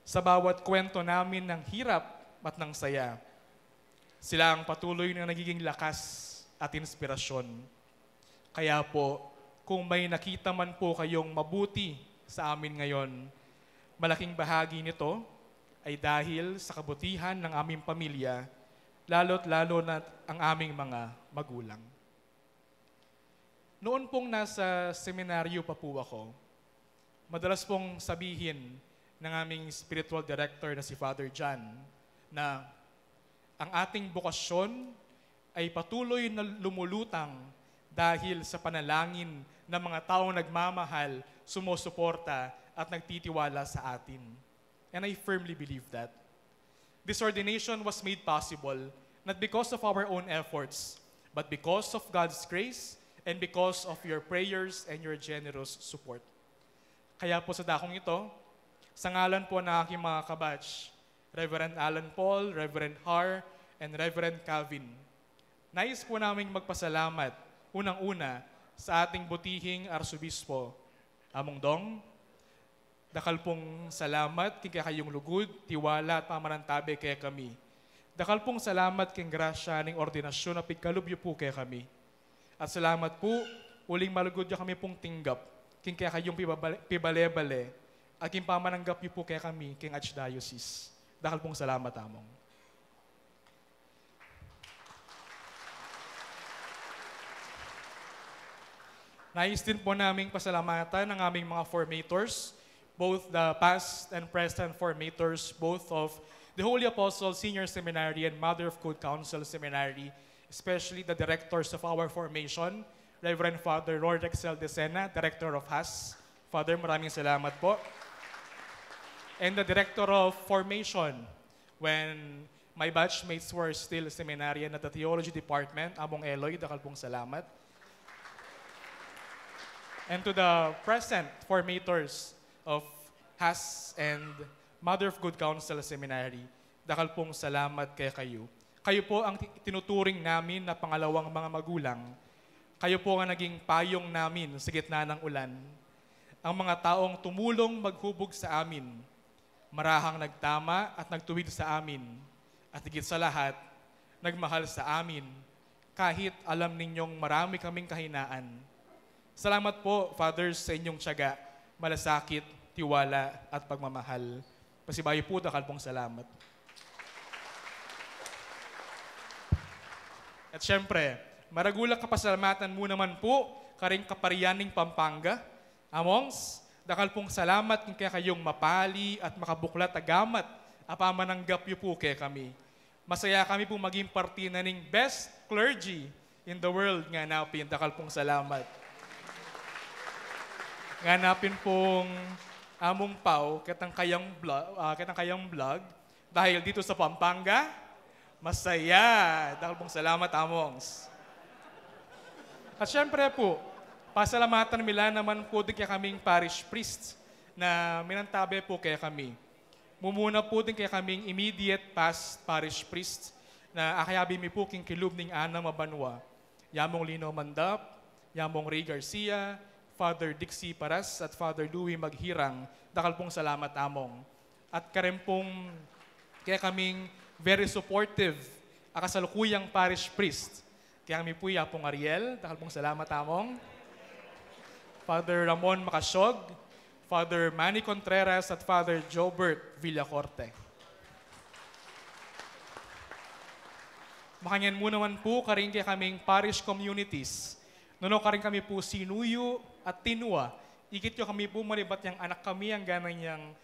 sa bawat kwento namin ng hirap at ng saya, sila ang patuloy na nagiging lakas at inspirasyon. Kaya po, kung may nakita man po kayong mabuti sa amin ngayon, malaking bahagi nito ay dahil sa kabutihan ng aming pamilya, lalo't lalo na ang aming mga magulang. Noon pong nasa seminaryo pa po ako, madalas pong sabihin ng aming spiritual director na si Father John na ang ating bokasyon ay patuloy na lumulutang dahil sa panalangin ng mga taong nagmamahal, sumusuporta at nagtitiwala sa atin. And I firmly believe that. This ordination was made possible not because of our own efforts, but because of God's grace and because of your prayers and your generous support. Kaya po sa dakong ito, sa ngalan po ng aking mga kabatch, Reverend Alan Paul, Reverend Har, and Reverend Calvin, nais po naming magpasalamat, unang-una, sa ating butihing Arsobispo, Among Dong. Dakal pong salamat kay kayong lugod, tiwala at pamarantabi kay kami. Dakal pong salamat kay grasya ng ordinasyon na pigkalubyo po kay kami. At salamat po, uling malugod niyo kami pong tinggap, king kaya kayong pibale-bale, at king pamananggap niyo po kay kami, king Archdiocese. Dakal pong salamat, Among. Nais din po naming pasalamatan ng aming mga formators, both the past and present formators, both of the Holy Apostle Senior Seminary and Mother of Good Counsel Seminary, especially the directors of our formation, Reverend Father Lord Excel De Sena, Director of HAS. Father, maraming salamat po. And the Director of Formation, when my batchmates were still seminarian at the Theology Department, Among Eloy, dakal pong salamat. And to the present formators of HAS and Mother of Good Counsel Seminary, dakal pong salamat kay kayo. Kayo po ang tinuturing namin na pangalawang mga magulang. Kayo po ang naging payong namin sa gitna ng ulan. Ang mga taong tumulong maghubog sa amin, marahang nagtama at nagtuwid sa amin, at higit sa lahat, nagmahal sa amin, kahit alam ninyong marami kaming kahinaan. Salamat po, Fathers, sa inyong tiyaga, malasakit, tiwala, at pagmamahal. Pasibayo po, dakal pong salamat. At syempre, maragulak kapasalamatan mo naman po, karing kaparianing Pampanga. Amongs, dakal pong salamat kaya kayong mapali at makabuklat agamat, apamananggap niyo po kaya kami. Masaya kami po maging parte na ning best clergy in the world nga napin, dakal pong salamat. Ganapin pong Among Pau, kitang kayang vlog, dahil dito sa Pampanga, masaya. Dahil pong salamat, Amongs. At syempre po, pasalamatan nila naman po din kaya kaming parish priest na minantabi po kaya kami. Mumuna po din kaya kaming immediate past parish priest na akayabi mi po king kilub ning Ana Mabanwa. Yamong Lino Mandap, Yamong Ray Garcia, Father Dixie Paras at Father Louie Maghirang, dakal pong salamat, Among. At karen pong kaya kaming very supportive akasalukuyang parish priest. Kaya kami po Yapong Ariel, dakal pong salamat, Among. Father Ramon Macasyog, Father Manny Contreras at Father Jobert Villacorte. Makanyan mo naman po karing kaya kaming parish communities. Nuno karing kami po Sinuyo at Tinua. Ikit yung kami po maribat yung anak kami, ang gana niyang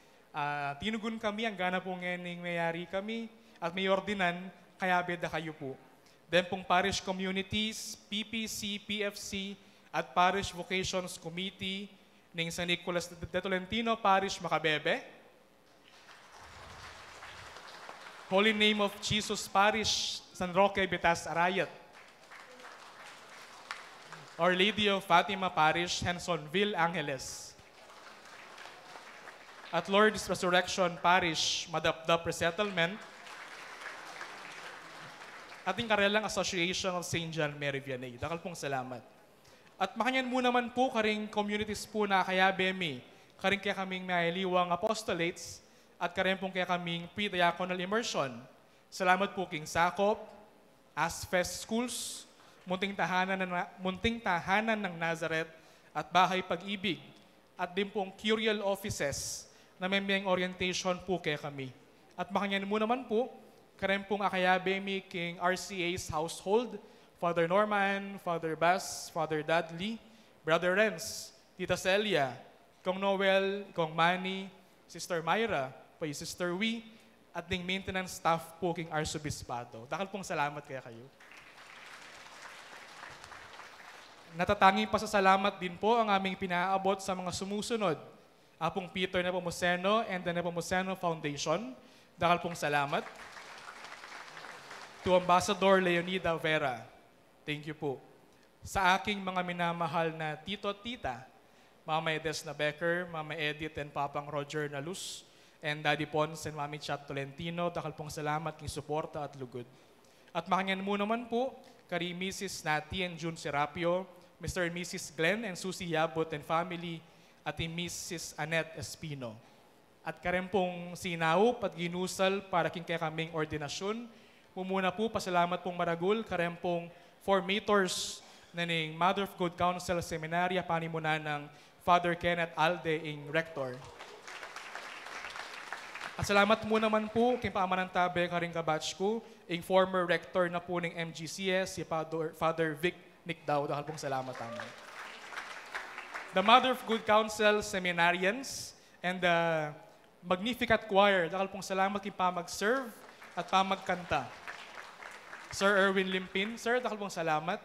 tinugon kami, ang gana po ngayon mayari kami, at may ordinan, kayabeda kayo po. Then pong parish communities, PPC, PFC, at Parish Vocations Committee ng San Nicolas de Tolentino Parish, Macabebe. Holy Name of Jesus Parish, San Roque, Bitas, Arayat. Our Lady of Fatima Parish, Hensonville, Angeles. At Lord's Resurrection Parish, Madapdap Resettlement. Ating Karelang Association of St. John Mary Vianney. Dakal pong salamat. At makanyan mo naman po karing communities po na kaya BME, karing kaya kaming nailiwang apostolates, at karing pong kaya kaming pre-diaconal immersion. Salamat po King Sakop, Asfest Schools, Munting Tahanan ng Nazareth, at Bahay Pag-ibig, at din pong curial offices na may orientation po kaya kami. At makanyan mo naman po, karing pong Akaya BME King RCA's household, Father Norman, Father Bas, Father Dudley, Brother Renz, Tita Celia, Kong Noel, Kong Manny, Sister Myra, pay Sister Wee, at ding maintenance staff po King Arsobispado. Dakal pong salamat kaya kayo. Natatanging pasasalamat din po ang aming pinaabot sa mga sumusunod. Apong Peter Nepomuceno and the Nepomuceno Foundation. Dakal pong salamat. To Ambassador Leonida Vera. Thank you po. Sa aking mga minamahal na tito at tita, Mama Edesna Becker, Mama Edith and Papang Roger Nalus, and Daddy Pons and Mami Chat Tolentino, dakal pong salamat ng suporta at lugod. At makanyan mo naman po, kari Mrs. Nati and June Serapio, Mr. and Mrs. Glenn and Susie Yabot and family, at Mrs. Annette Espino. At karen pong sinaup at ginusal para king kaya kaming ordinasyon. Mumuna po, pasalamat pong maragul, karen pong formators na ning Mother of Good Counsel Seminarya, panimunan ng Father Kenneth Alde ing Rector. At salamat mo naman po kay Paamanantabe karing kabatch ko, ing former rector na po ng MGCS, si Father Vic Nicdao. Dahil pong salamat namin. The Mother of Good Counsel Seminarians and the Magnificat Choir. Dahil pong salamat kay pamag-serve at pamagkanta. Sir Erwin Limpin, sir, dahil pong salamat.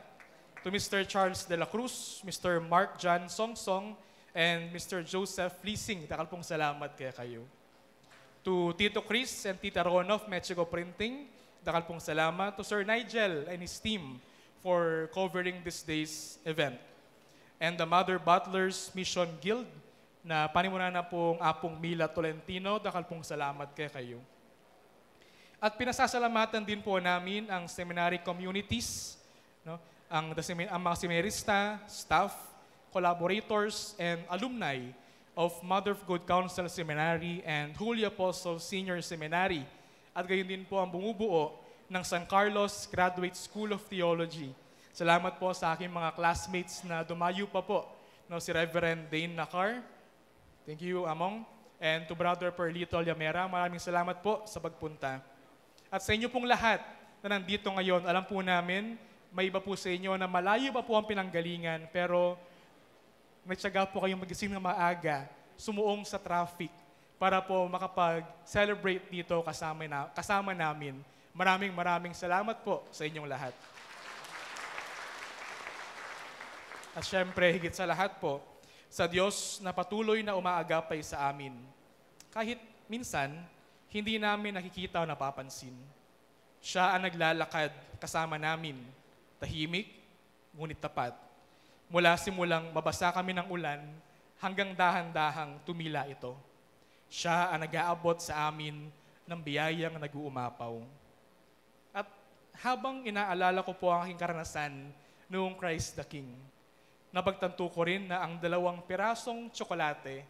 To Mr. Charles De La Cruz, Mr. Mark John Songsong, and Mr. Joseph Fleesing, dahil pong salamat kaya kayo. To Tito Chris and Tita Rona of Mexico Printing, dahil pong salamat. To Sir Nigel and his team for covering this day's event. And the Mother Butlers Mission Guild, na panimunan na pong Apong Mila Tolentino, dahil pong salamat kaya kayo. At pinasasalamatan din po namin ang seminary communities, no? ang mga seminarista, staff, collaborators, and alumni of Mother of Good Counsel Seminary and Holy Apostle Senior Seminary. At gayon din po ang bumubuo ng San Carlos Graduate School of Theology. Salamat po sa aking mga classmates na dumayo pa po. No, si Reverend Dane Nacar. Thank you, Among. And to Brother Perlito Llamera, maraming salamat po sa pagpunta. At sa inyo pong lahat na nandito ngayon, alam po namin, may iba po sa inyo na malayo pa po ang pinanggalingan, pero nagtyaga po kayong magising na maaga, sumuong sa traffic, para po makapag-celebrate dito kasama namin. Maraming salamat po sa inyong lahat. At syempre, higit sa lahat po, sa Diyos na patuloy na umaagapay sa amin. Kahit minsan, hindi namin nakikita o napapansin. Siya ang naglalakad kasama namin, tahimik, ngunit tapat. Mula simulang mabasa kami ng ulan, hanggang dahan-dahang tumila ito. Siya ang nag-aabot sa amin ng biyayang nag-uumapaw. At habang inaalala ko po ang aking karanasan noong Christ the King, napagtanto ko rin na ang 2 pirasong tsokolate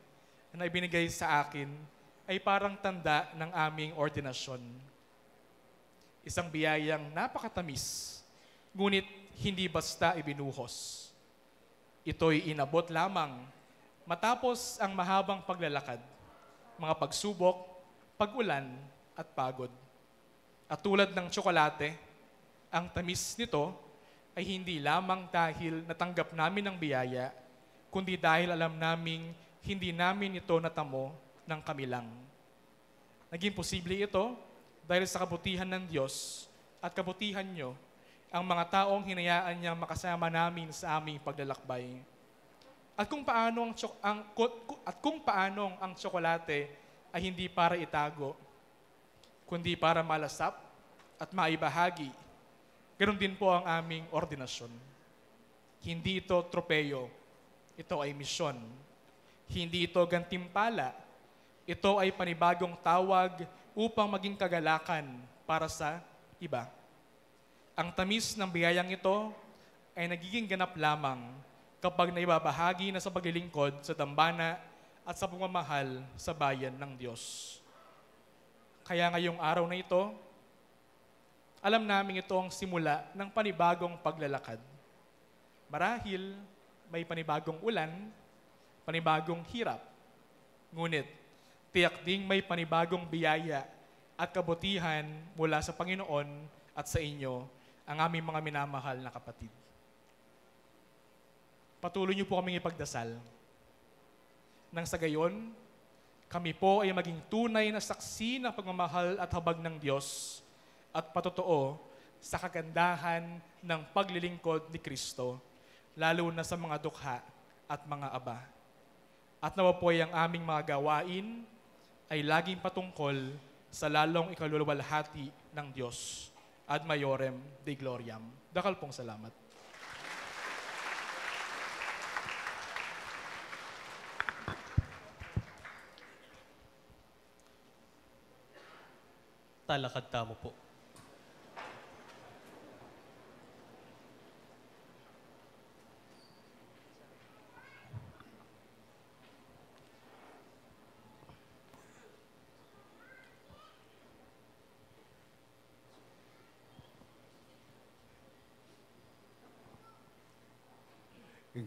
na ibinigay sa akin ay parang tanda ng aming ordinasyon. Isang biyayang napakatamis, ngunit hindi basta ibinuhos. Ito'y inabot lamang matapos ang mahabang paglalakad, mga pagsubok, pag-ulan at pagod. At tulad ng tsokolate, ang tamis nito ay hindi lamang dahil natanggap namin ang biyaya, kundi dahil alam naming hindi namin ito natamo ng kami lang. Naging posible ito dahil sa kabutihan ng Diyos at at kabutihan nyo ang mga taong hinayaan niyang makasama namin sa aming paglalakbay. At kung paanong ang tsokolate ay hindi para itago, kundi para malasap at maibahagi, ganoon din po ang aming ordinasyon. Hindi ito tropeyo, ito ay misyon. Hindi ito gantimpala, ito ay panibagong tawag upang maging kagalakan para sa iba. Ang tamis ng biyayang ito ay nagiging ganap lamang kapag naibabahagi na sa paglilingkod sa dambana at sa pagmamahal sa bayan ng Diyos. Kaya ngayong araw na ito, alam namin ito ang simula ng panibagong paglalakad. Marahil may panibagong ulan, panibagong hirap, ngunit tiyak ding may panibagong biyaya at kabutihan mula sa Panginoon at sa inyo, ang aming mga minamahal na kapatid. Patuloy niyo po kaming ipagdasal. Nang sa gayon, kami po ay maging tunay na saksi ng pagmamahal at habag ng Diyos at patotoo sa kagandahan ng paglilingkod ni Kristo, lalo na sa mga dukha at mga aba. At nawa po ang aming mga gawain ay laging patungkol sa lalong ikaluluwalhati ng Diyos. Ad Maiorem Dei Gloriam. Dakal pong salamat. Talakad tamo po.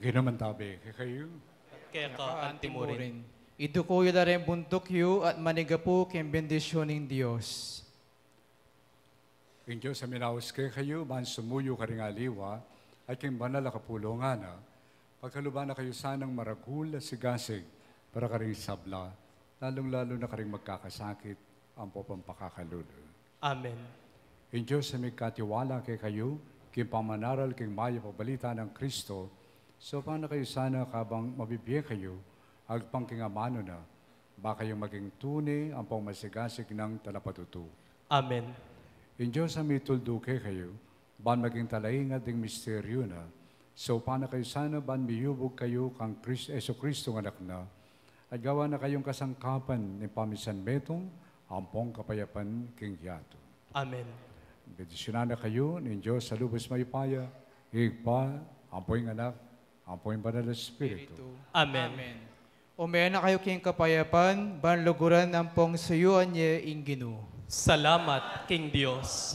Ginamantabi kayo. Kaya ka antimurin. Idukuyo da rin bundukyo at manigapo ken bendisyon ng Diyos. King Diyos, aminawas kayo, man sumuyo ka rin aliwa, at king banal na kapulungan na, pagkaluban na kayo sanang maragul at sigasig, para ka rin sabla, lalong-lalo na ka rin magkakasakit, ang pampakalulo. Amen. King Diyos, may katiwala kayo, king pamanaral, king maya pabalita ng Kristo, so paano kayo sana kabang mabibigyan kayo, agpang kingamano na, baka yung maging tunay ang pamasigasig ng talapatutu. Amen. In Diyos ang mitulduke kayo, ban maging talaingat ding misteryo na, so paano kayo sana ban miyubog kayo kang Kristo ng anak na, at gawa na kayong kasangkapan ni Pamisan Metong, ampong kapayapan king Yato. Amen. Bendisyonan na kayo ni Diyos sa lubos mayupaya, higpa, ampoy anak, ampoy banal na Espiritu. Amen. Umayan na kayo king kapayapan, ban luguran ang pong suyuan niya inginu. Salamat, King Diyos.